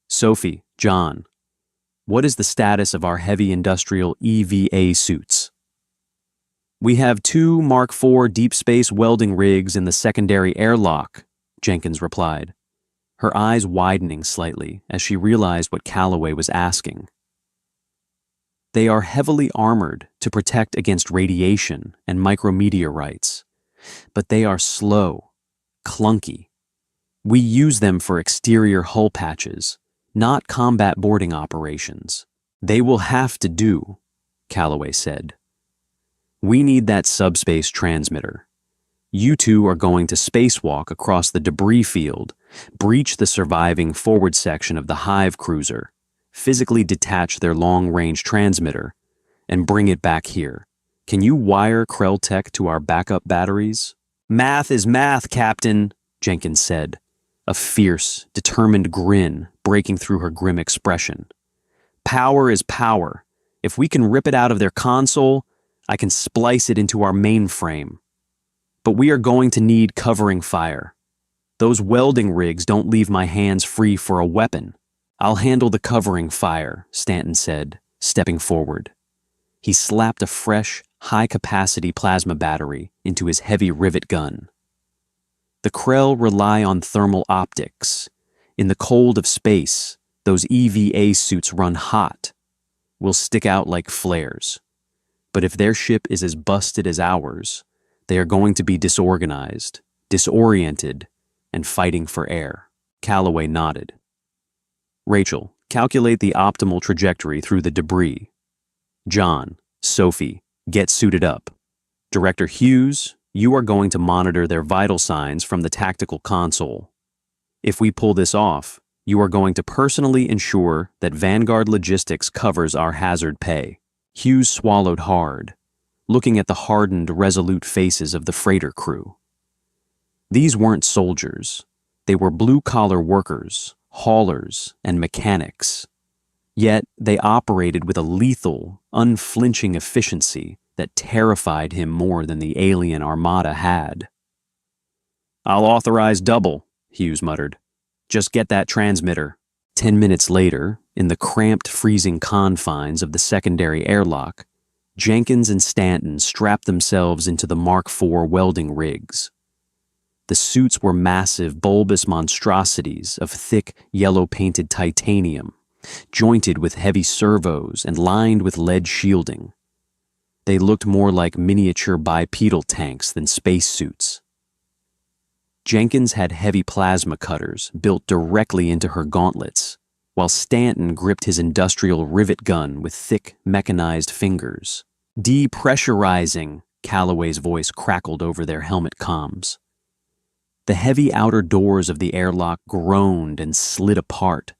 "Sophie, John, what is the status of our heavy industrial EVA suits?" "We have 2 Mark IV deep space welding rigs in the secondary airlock," Jenkins replied, her eyes widening slightly as she realized what Calloway was asking. "They are heavily armored to protect against radiation and micrometeorites, but they are slow, clunky. We use them for exterior hull patches, not combat boarding operations. They will have to do," Calloway said. "We need that subspace transmitter. You two are going to spacewalk across the debris field, breach the surviving forward section of the Hive cruiser, physically detach their long-range transmitter, and bring it back here. Can you wire Krell-Tech to our backup batteries? Math is math, Captain, Jenkins said, a fierce, determined grin breaking through her grim expression. Power is power. If we can rip it out of their console, I can splice it into our mainframe. But we are going to need covering fire. Those welding rigs don't leave my hands free for a weapon. I'll handle the covering fire, Stanton said, stepping forward. He slapped a fresh, high-capacity plasma battery into his heavy rivet gun. The Krell rely on thermal optics. In the cold of space, those EVA suits run hot. Will stick out like flares. But if their ship is as busted as ours, they are going to be disorganized, disoriented, and fighting for air. Calloway nodded. Rachel, calculate the optimal trajectory through the debris. John, Sophie, get suited up. Director Hughes, you are going to monitor their vital signs from the tactical console. If we pull this off, you are going to personally ensure that Vanguard Logistics covers our hazard pay. Hughes swallowed hard, looking at the hardened, resolute faces of the freighter crew. These weren't soldiers. They were blue-collar workers, haulers, and mechanics. Yet they operated with a lethal, unflinching efficiency that terrified him more than the alien armada had. I'll authorize double, Hughes muttered. Just get that transmitter. 10 minutes later, in the cramped, freezing confines of the secondary airlock, Jenkins and Stanton strapped themselves into the Mark IV welding rigs. The suits were massive, bulbous monstrosities of thick, yellow-painted titanium, jointed with heavy servos and lined with lead shielding. They looked more like miniature bipedal tanks than spacesuits. Jenkins had heavy plasma cutters built directly into her gauntlets, while Stanton gripped his industrial rivet gun with thick, mechanized fingers. Depressurizing, Calloway's voice crackled over their helmet comms. The heavy outer doors of the airlock groaned and slid apart,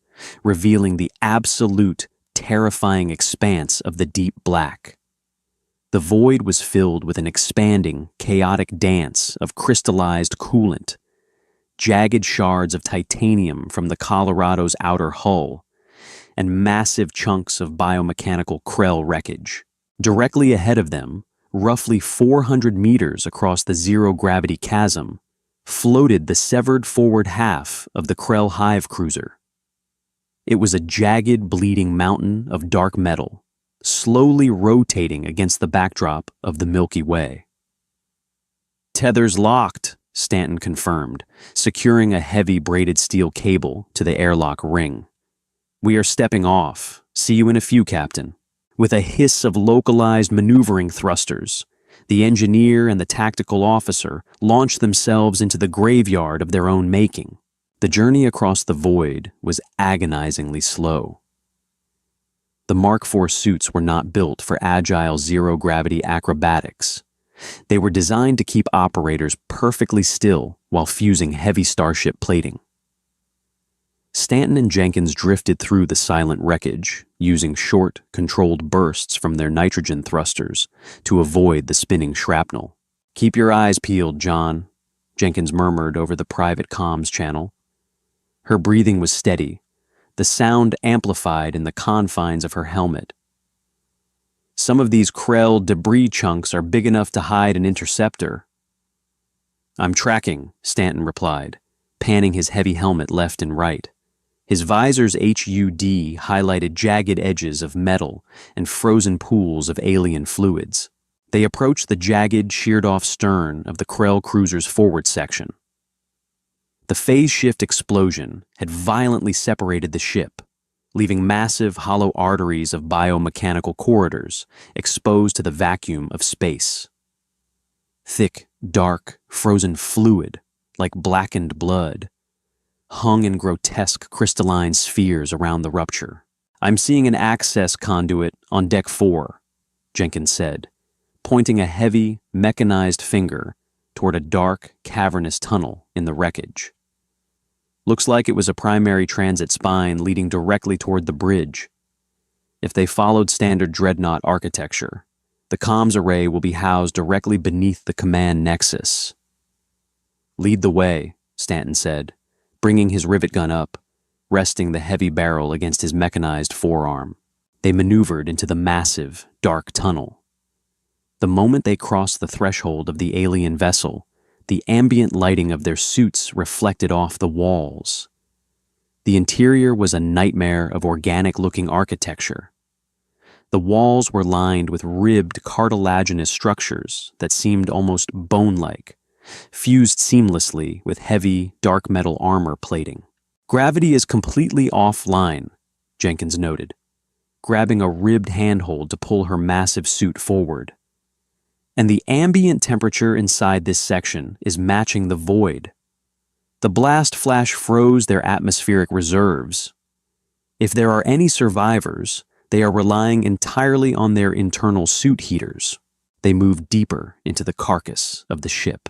revealing the absolute, terrifying expanse of the deep black. The void was filled with an expanding, chaotic dance of crystallized coolant, jagged shards of titanium from the Colorado's outer hull, and massive chunks of biomechanical Krell wreckage. Directly ahead of them, roughly 400 meters across the zero-gravity chasm, floated the severed forward half of the Krell Hive cruiser. It was a jagged, bleeding mountain of dark metal, slowly rotating against the backdrop of the Milky Way. Tethers locked, Stanton confirmed, securing a heavy braided steel cable to the airlock ring. We are stepping off. See you in a few, Captain. With a hiss of localized maneuvering thrusters, the engineer and the tactical officer launched themselves into the graveyard of their own making. The journey across the void was agonizingly slow. The Mark IV suits were not built for agile zero-gravity acrobatics. They were designed to keep operators perfectly still while fusing heavy starship plating. Stanton and Jenkins drifted through the silent wreckage, using short, controlled bursts from their nitrogen thrusters to avoid the spinning shrapnel. Keep your eyes peeled, John, Jenkins murmured over the private comms channel. Her breathing was steady, the sound amplified in the confines of her helmet. Some of these Krell debris chunks are big enough to hide an interceptor. I'm tracking, Stanton replied, panning his heavy helmet left and right. His visor's HUD highlighted jagged edges of metal and frozen pools of alien fluids. They approached the jagged, sheared-off stern of the Krell cruiser's forward section. The phase shift explosion had violently separated the ship, leaving massive, hollow arteries of biomechanical corridors exposed to the vacuum of space. Thick, dark, frozen fluid, like blackened blood, hung in grotesque crystalline spheres around the rupture. I'm seeing an access conduit on Deck 4, Jenkins said, pointing a heavy, mechanized finger toward a dark, cavernous tunnel in the wreckage. Looks like it was a primary transit spine leading directly toward the bridge. If they followed standard dreadnought architecture, the comms array will be housed directly beneath the command nexus. "Lead the way," Stanton said, bringing his rivet gun up, resting the heavy barrel against his mechanized forearm. They maneuvered into the massive, dark tunnel. The moment they crossed the threshold of the alien vessel, the ambient lighting of their suits reflected off the walls. The interior was a nightmare of organic-looking architecture. The walls were lined with ribbed cartilaginous structures that seemed almost bone-like, fused seamlessly with heavy, dark metal armor plating. "Gravity is completely offline," Jenkins noted, grabbing a ribbed handhold to pull her massive suit forward. "And the ambient temperature inside this section is matching the void. The blast flash froze their atmospheric reserves. If there are any survivors, they are relying entirely on their internal suit heaters." They moved deeper into the carcass of the ship.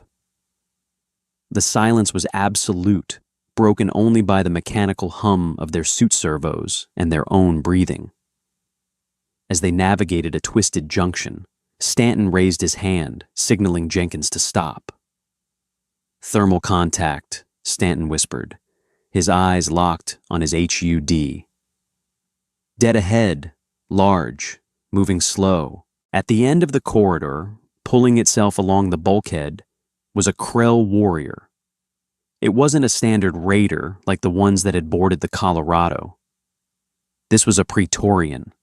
The silence was absolute, broken only by the mechanical hum of their suit servos and their own breathing. As they navigated a twisted junction, Stanton raised his hand, signaling Jenkins to stop. "Thermal contact," Stanton whispered, his eyes locked on his HUD. Dead ahead, large, moving slow, at the end of the corridor, pulling itself along the bulkhead, was a Krell warrior. It wasn't a standard raider like the ones that had boarded the Colorado. This was a Praetorian,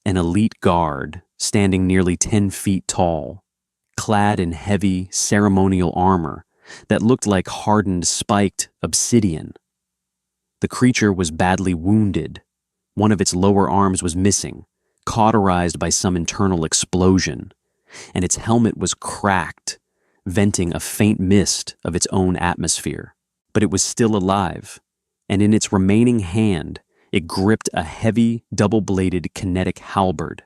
an elite guard standing nearly 10 feet tall, clad in heavy, ceremonial armor that looked like hardened, spiked obsidian. The creature was badly wounded. One of its lower arms was missing, cauterized by some internal explosion, and its helmet was cracked, venting a faint mist of its own atmosphere. But it was still alive, and in its remaining hand, it gripped a heavy, double-bladed kinetic halberd.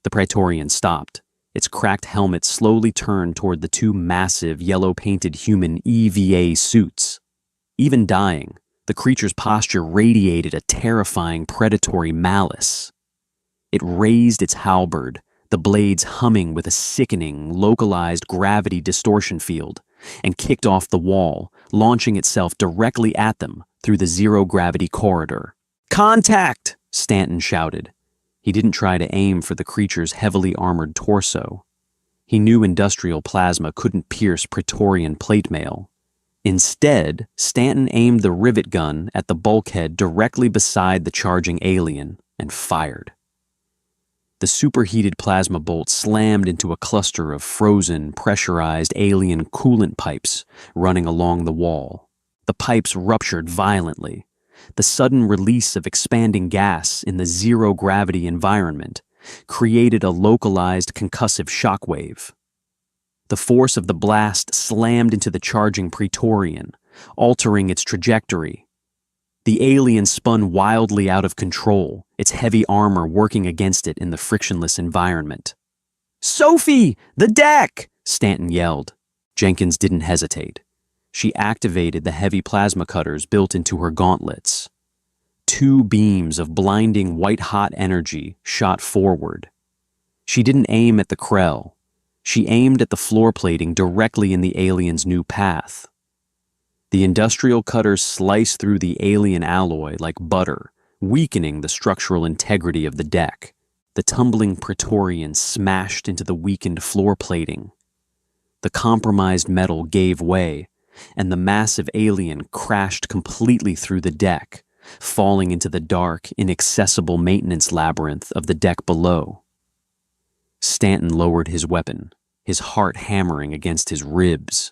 The Praetorian stopped. Its cracked helmet slowly turned toward the two massive, yellow-painted human EVA suits. Even dying, the creature's posture radiated a terrifying predatory malice. It raised its halberd, the blades humming with a sickening, localized gravity distortion field, and kicked off the wall, launching itself directly at them through the zero-gravity corridor. "Contact!" Stanton shouted. He didn't try to aim for the creature's heavily armored torso. He knew industrial plasma couldn't pierce Praetorian plate mail. Instead, Stanton aimed the rivet gun at the bulkhead directly beside the charging alien and fired. The superheated plasma bolt slammed into a cluster of frozen, pressurized alien coolant pipes running along the wall. The pipes ruptured violently. The sudden release of expanding gas in the zero-gravity environment created a localized concussive shockwave. The force of the blast slammed into the charging Praetorian, altering its trajectory. The alien spun wildly out of control, its heavy armor working against it in the frictionless environment. "Sophie! The deck!" Stanton yelled. Jenkins didn't hesitate. She activated the heavy plasma cutters built into her gauntlets. Two beams of blinding white-hot energy shot forward. She didn't aim at the Krell. She aimed at the floor plating directly in the alien's new path. The industrial cutters sliced through the alien alloy like butter, weakening the structural integrity of the deck. The tumbling Praetorian smashed into the weakened floor plating. The compromised metal gave way, and the massive alien crashed completely through the deck, falling into the dark, inaccessible maintenance labyrinth of the deck below. Stanton lowered his weapon, his heart hammering against his ribs.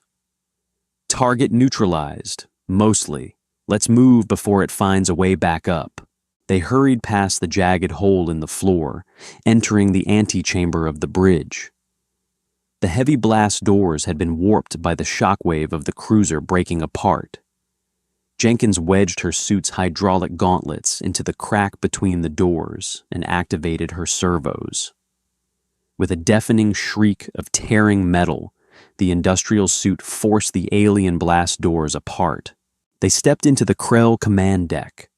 "Target neutralized, mostly. Let's move before it finds a way back up." They hurried past the jagged hole in the floor, entering the antechamber of the bridge. The heavy blast doors had been warped by the shockwave of the cruiser breaking apart. Jenkins wedged her suit's hydraulic gauntlets into the crack between the doors and activated her servos. With a deafening shriek of tearing metal, the industrial suit forced the alien blast doors apart. They stepped into the Krell command deck.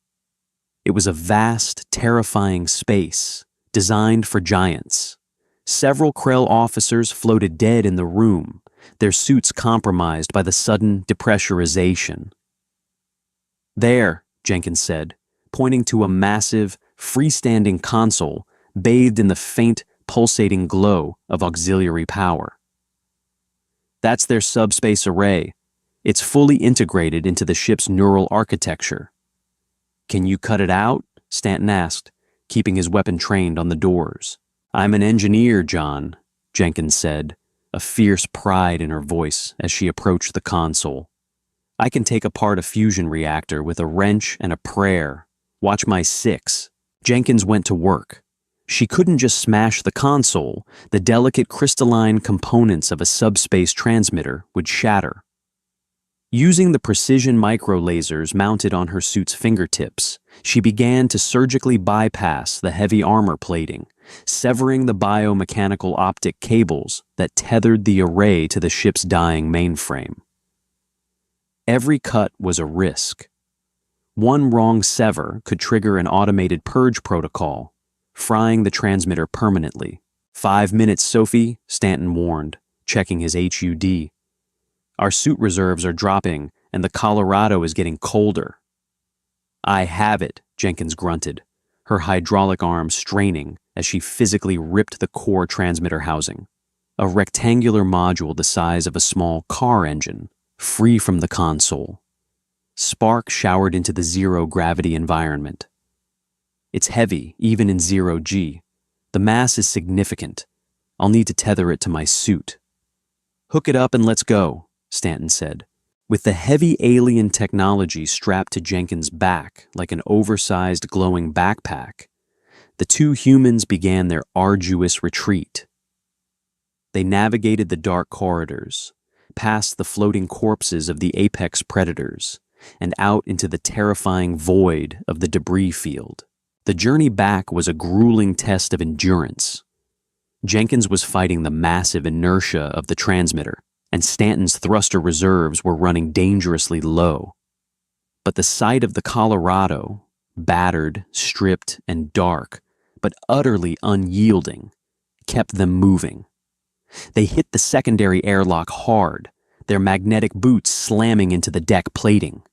It was a vast, terrifying space, designed for giants. Several Krell officers floated dead in the room, their suits compromised by the sudden depressurization. "There," Jenkins said, pointing to a massive, freestanding console bathed in the faint, pulsating glow of auxiliary power. "That's their subspace array. It's fully integrated into the ship's neural architecture." "Can you cut it out?" Stanton asked, keeping his weapon trained on the doors. "I'm an engineer, John," Jenkins said, a fierce pride in her voice as she approached the console. "I can take apart a fusion reactor with a wrench and a prayer. Watch my 6. Jenkins went to work. She couldn't just smash the console. The delicate crystalline components of a subspace transmitter would shatter. Using the precision microlasers mounted on her suit's fingertips, she began to surgically bypass the heavy armor plating, severing the biomechanical optic cables that tethered the array to the ship's dying mainframe. Every cut was a risk. One wrong sever could trigger an automated purge protocol, frying the transmitter permanently. 5 minutes, Sophie, Stanton warned, checking his HUD. "Our suit reserves are dropping, and the Colorado is getting colder." "I have it," Jenkins grunted, her hydraulic arm straining as she physically ripped the core transmitter housing, a rectangular module the size of a small car engine, free from the console. Spark showered into the zero-gravity environment. "It's heavy, even in 0G. The mass is significant. I'll need to tether it to my suit." "Hook it up and let's go," Stanton said. With the heavy alien technology strapped to Jenkins' back like an oversized glowing backpack, the two humans began their arduous retreat. They navigated the dark corridors, past the floating corpses of the apex predators, and out into the terrifying void of the debris field. The journey back was a grueling test of endurance. Jenkins was fighting the massive inertia of the transmitter, and Stanton's thruster reserves were running dangerously low. But the sight of the Colorado, battered, stripped, and dark, but utterly unyielding, kept them moving. They hit the secondary airlock hard, their magnetic boots slamming into the deck plating.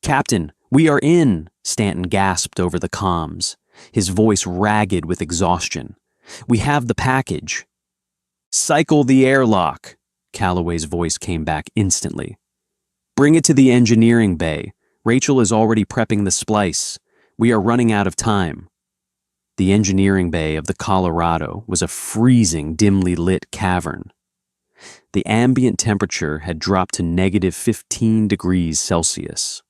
"Captain, we are in," Stanton gasped over the comms, his voice ragged with exhaustion. "We have the package." "Cycle the airlock," Calloway's voice came back instantly. "Bring it to the engineering bay. Rachel is already prepping the splice. We are running out of time." The engineering bay of the Colorado was a freezing, dimly lit cavern. The ambient temperature had dropped to -15 degrees Celsius.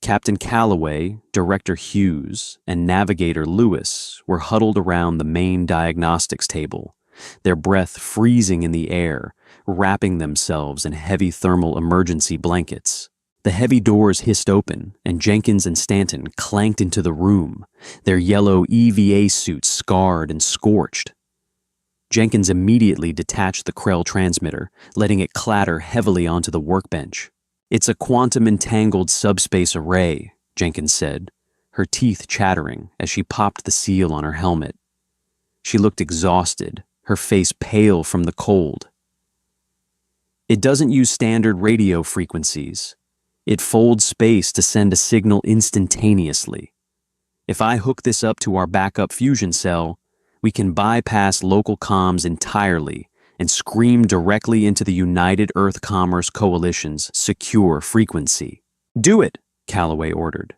Captain Calloway, Director Hughes, and Navigator Lewis were huddled around the main diagnostics table, their breath freezing in the air, wrapping themselves in heavy thermal emergency blankets. The heavy doors hissed open, and Jenkins and Stanton clanked into the room, their yellow EVA suits scarred and scorched. Jenkins immediately detached the Krell transmitter, letting it clatter heavily onto the workbench. "It's a quantum-entangled subspace array," Jenkins said, her teeth chattering as she popped the seal on her helmet. She looked exhausted, her face pale from the cold. "It doesn't use standard radio frequencies. It folds space to send a signal instantaneously. If I hook this up to our backup fusion cell, we can bypass local comms entirely and scream directly into the United Earth Commerce Coalition's secure frequency." "Do it," Calloway ordered.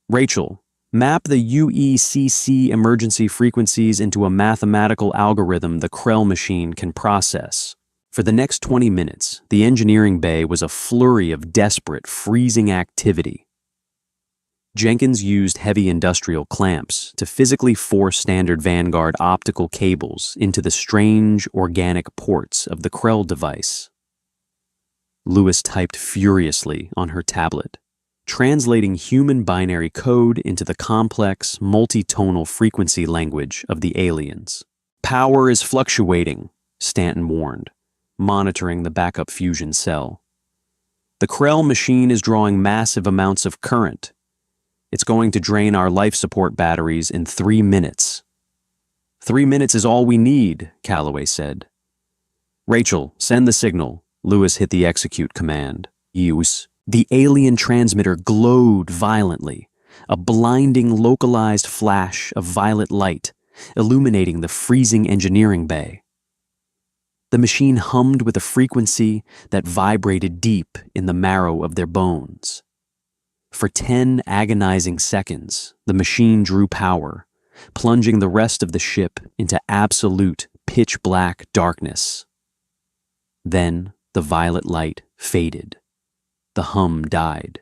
"Rachel, map the UECC emergency frequencies into a mathematical algorithm the Krell machine can process." For the next 20 minutes, the engineering bay was a flurry of desperate, freezing activity. Jenkins used heavy industrial clamps to physically force standard Vanguard optical cables into the strange, organic ports of the Krell device. Lewis typed furiously on her tablet, translating human binary code into the complex, multi-tonal frequency language of the aliens. "Power is fluctuating," Stanton warned, monitoring the backup fusion cell. The Krell machine is drawing massive amounts of current. It's going to drain our life support batteries in 3 minutes. 3 minutes is all we need, Calloway said. Rachel, send the signal. Lewis hit the execute command. Use. The alien transmitter glowed violently, a blinding localized flash of violet light, illuminating the freezing engineering bay. The machine hummed with a frequency that vibrated deep in the marrow of their bones. For 10 agonizing seconds, the machine drew power, plunging the rest of the ship into absolute pitch-black darkness. Then the violet light faded. The hum died.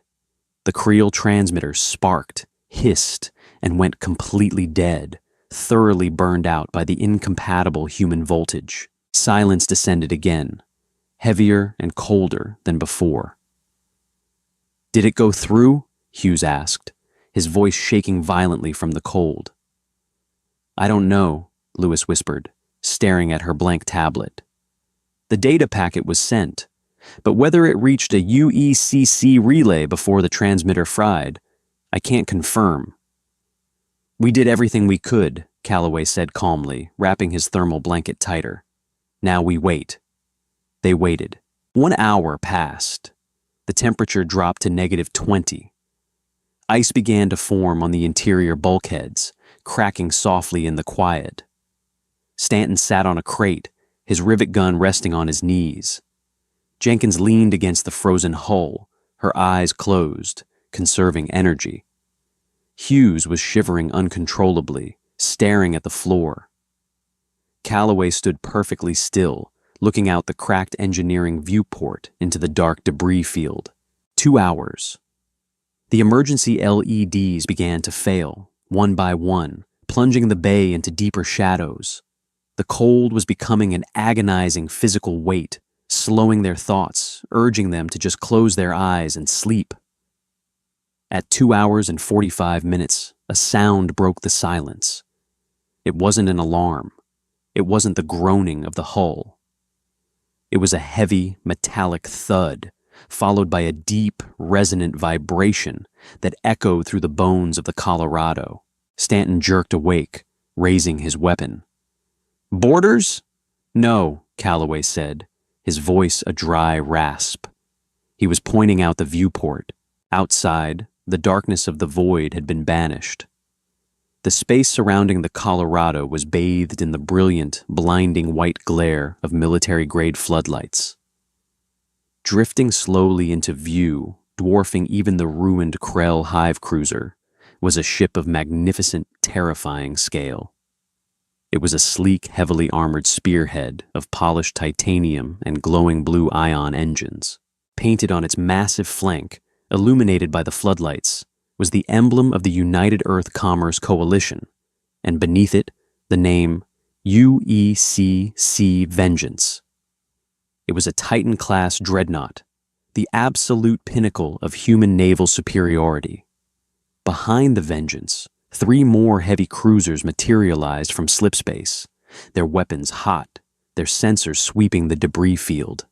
The Creel transmitter sparked, hissed, and went completely dead, thoroughly burned out by the incompatible human voltage. Silence descended again, heavier and colder than before. Did it go through? Hughes asked, his voice shaking violently from the cold. I don't know, Lewis whispered, staring at her blank tablet. The data packet was sent, but whether it reached a UECC relay before the transmitter fried, I can't confirm. We did everything we could, Calloway said calmly, wrapping his thermal blanket tighter. Now we wait. They waited. 1 hour passed. The temperature dropped to -20. Ice began to form on the interior bulkheads, cracking softly in the quiet. Stanton sat on a crate, his rivet gun resting on his knees. Jenkins leaned against the frozen hull, her eyes closed, conserving energy. Hughes was shivering uncontrollably, staring at the floor. Calloway stood perfectly still, looking out the cracked engineering viewport into the dark debris field. 2 hours. The emergency LEDs began to fail, one by one, plunging the bay into deeper shadows. The cold was becoming an agonizing physical weight, slowing their thoughts, urging them to just close their eyes and sleep. At 2 hours and 45 minutes, a sound broke the silence. It wasn't an alarm. It wasn't the groaning of the hull. It was a heavy, metallic thud, followed by a deep, resonant vibration that echoed through the bones of the Colorado. Stanton jerked awake, raising his weapon. Boarders? No, Calloway said, his voice a dry rasp. He was pointing out the viewport. Outside, the darkness of the void had been banished. The space surrounding the Colorado was bathed in the brilliant, blinding white glare of military-grade floodlights. Drifting slowly into view, dwarfing even the ruined Krell hive cruiser, was a ship of magnificent, terrifying scale. It was a sleek, heavily armored spearhead of polished titanium and glowing blue ion engines. Painted on its massive flank, illuminated by the floodlights, was the emblem of the United Earth Commerce Coalition, and beneath it, the name UECC Vengeance. It was a Titan-class dreadnought, the absolute pinnacle of human naval superiority. Behind the Vengeance, 3 more heavy cruisers materialized from slipspace, their weapons hot, their sensors sweeping the debris field.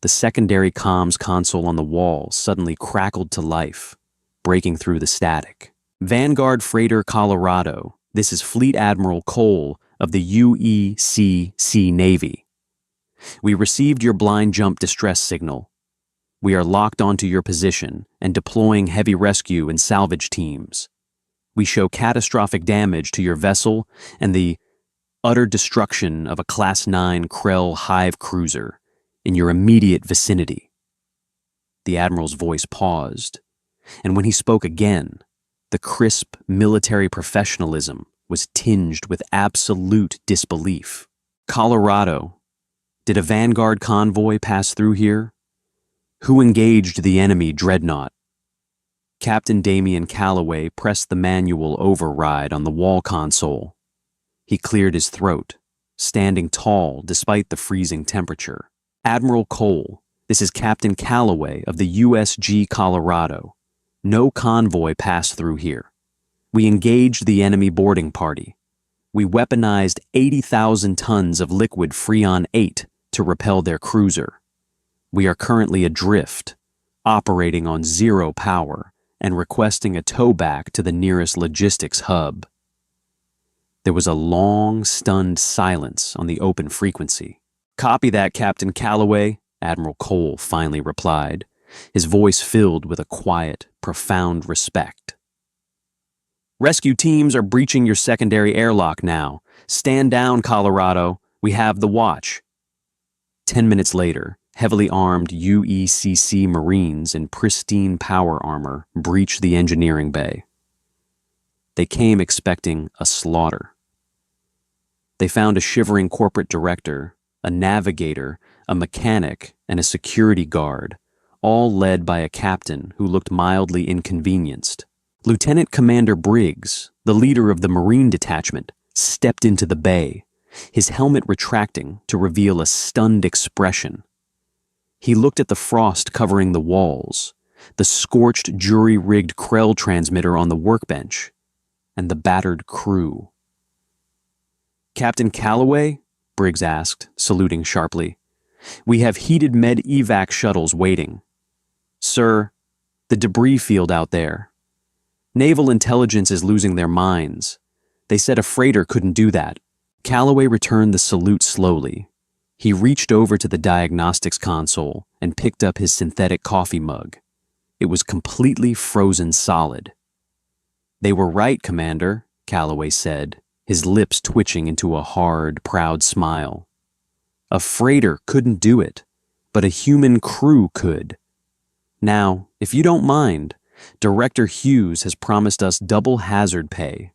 The secondary comms console on the wall suddenly crackled to life, breaking through the static. Vanguard Freighter Colorado, this is Fleet Admiral Cole of the UECC Navy. We received your blind jump distress signal. We are locked onto your position and deploying heavy rescue and salvage teams. We show catastrophic damage to your vessel and the utter destruction of a Class 9 Krell hive cruiser in your immediate vicinity. The Admiral's voice paused, and when he spoke again, the crisp military professionalism was tinged with absolute disbelief. Colorado, did a Vanguard convoy pass through here? Who engaged the enemy dreadnought? Captain Damian Calloway pressed the manual override on the wall console. He cleared his throat, standing tall despite the freezing temperature. Admiral Cole, this is Captain Calloway of the USG Colorado. No convoy passed through here. We engaged the enemy boarding party. We weaponized 80,000 tons of liquid Freon 8 to repel their cruiser. We are currently adrift, operating on zero power, and requesting a towback to the nearest logistics hub." There was a long, stunned silence on the open frequency. "Copy that, Captain Calloway," Admiral Cole finally replied, his voice filled with a quiet, profound respect. "Rescue teams are breaching your secondary airlock now. Stand down, Colorado. We have the watch." 10 minutes later, heavily armed UECC Marines in pristine power armor breached the engineering bay. They came expecting a slaughter. They found a shivering corporate director, a navigator, a mechanic, and a security guard, all led by a captain who looked mildly inconvenienced. Lieutenant Commander Briggs, the leader of the Marine detachment, stepped into the bay, his helmet retracting to reveal a stunned expression. He looked at the frost covering the walls, the scorched jury-rigged Krell transmitter on the workbench, and the battered crew. "Captain Calloway?" Briggs asked, saluting sharply. "We have heated med-evac shuttles waiting." "Sir, the debris field out there. Naval intelligence is losing their minds. They said a freighter couldn't do that." Calloway returned the salute slowly. He reached over to the diagnostics console and picked up his synthetic coffee mug. It was completely frozen solid. "They were right, Commander," Calloway said, his lips twitching into a hard, proud smile. "A freighter couldn't do it, but a human crew could. Now, if you don't mind, Director Hughes has promised us double hazard pay,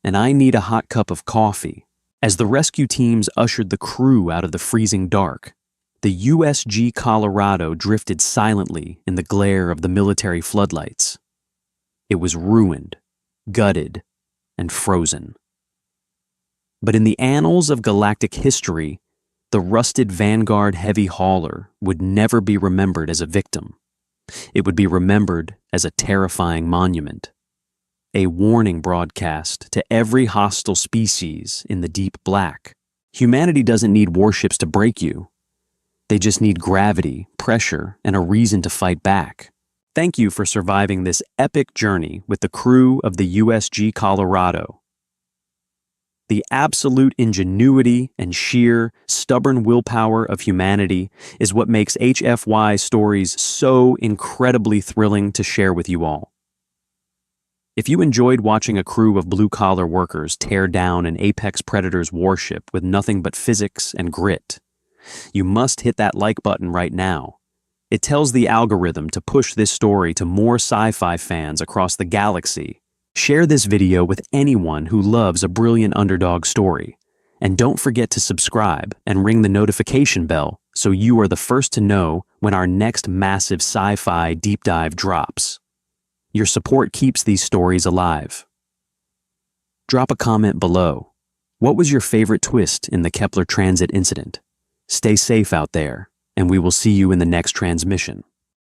and I need a hot cup of coffee." As the rescue teams ushered the crew out of the freezing dark, the USG Colorado drifted silently in the glare of the military floodlights. It was ruined, gutted, and frozen. But in the annals of galactic history, the rusted Vanguard heavy hauler would never be remembered as a victim. It would be remembered as a terrifying monument, a warning broadcast to every hostile species in the deep black. Humanity doesn't need warships to break you. They just need gravity, pressure, and a reason to fight back. Thank you for surviving this epic journey with the crew of the USG Colorado. The absolute ingenuity and sheer, stubborn willpower of humanity is what makes HFY stories so incredibly thrilling to share with you all. If you enjoyed watching a crew of blue-collar workers tear down an apex predator's warship with nothing but physics and grit, you must hit that like button right now. It tells the algorithm to push this story to more sci-fi fans across the galaxy. Share this video with anyone who loves a brilliant underdog story. And don't forget to subscribe and ring the notification bell so you are the first to know when our next massive sci-fi deep dive drops. Your support keeps these stories alive. Drop a comment below. What was your favorite twist in the Kepler transit incident? Stay safe out there, and we will see you in the next transmission.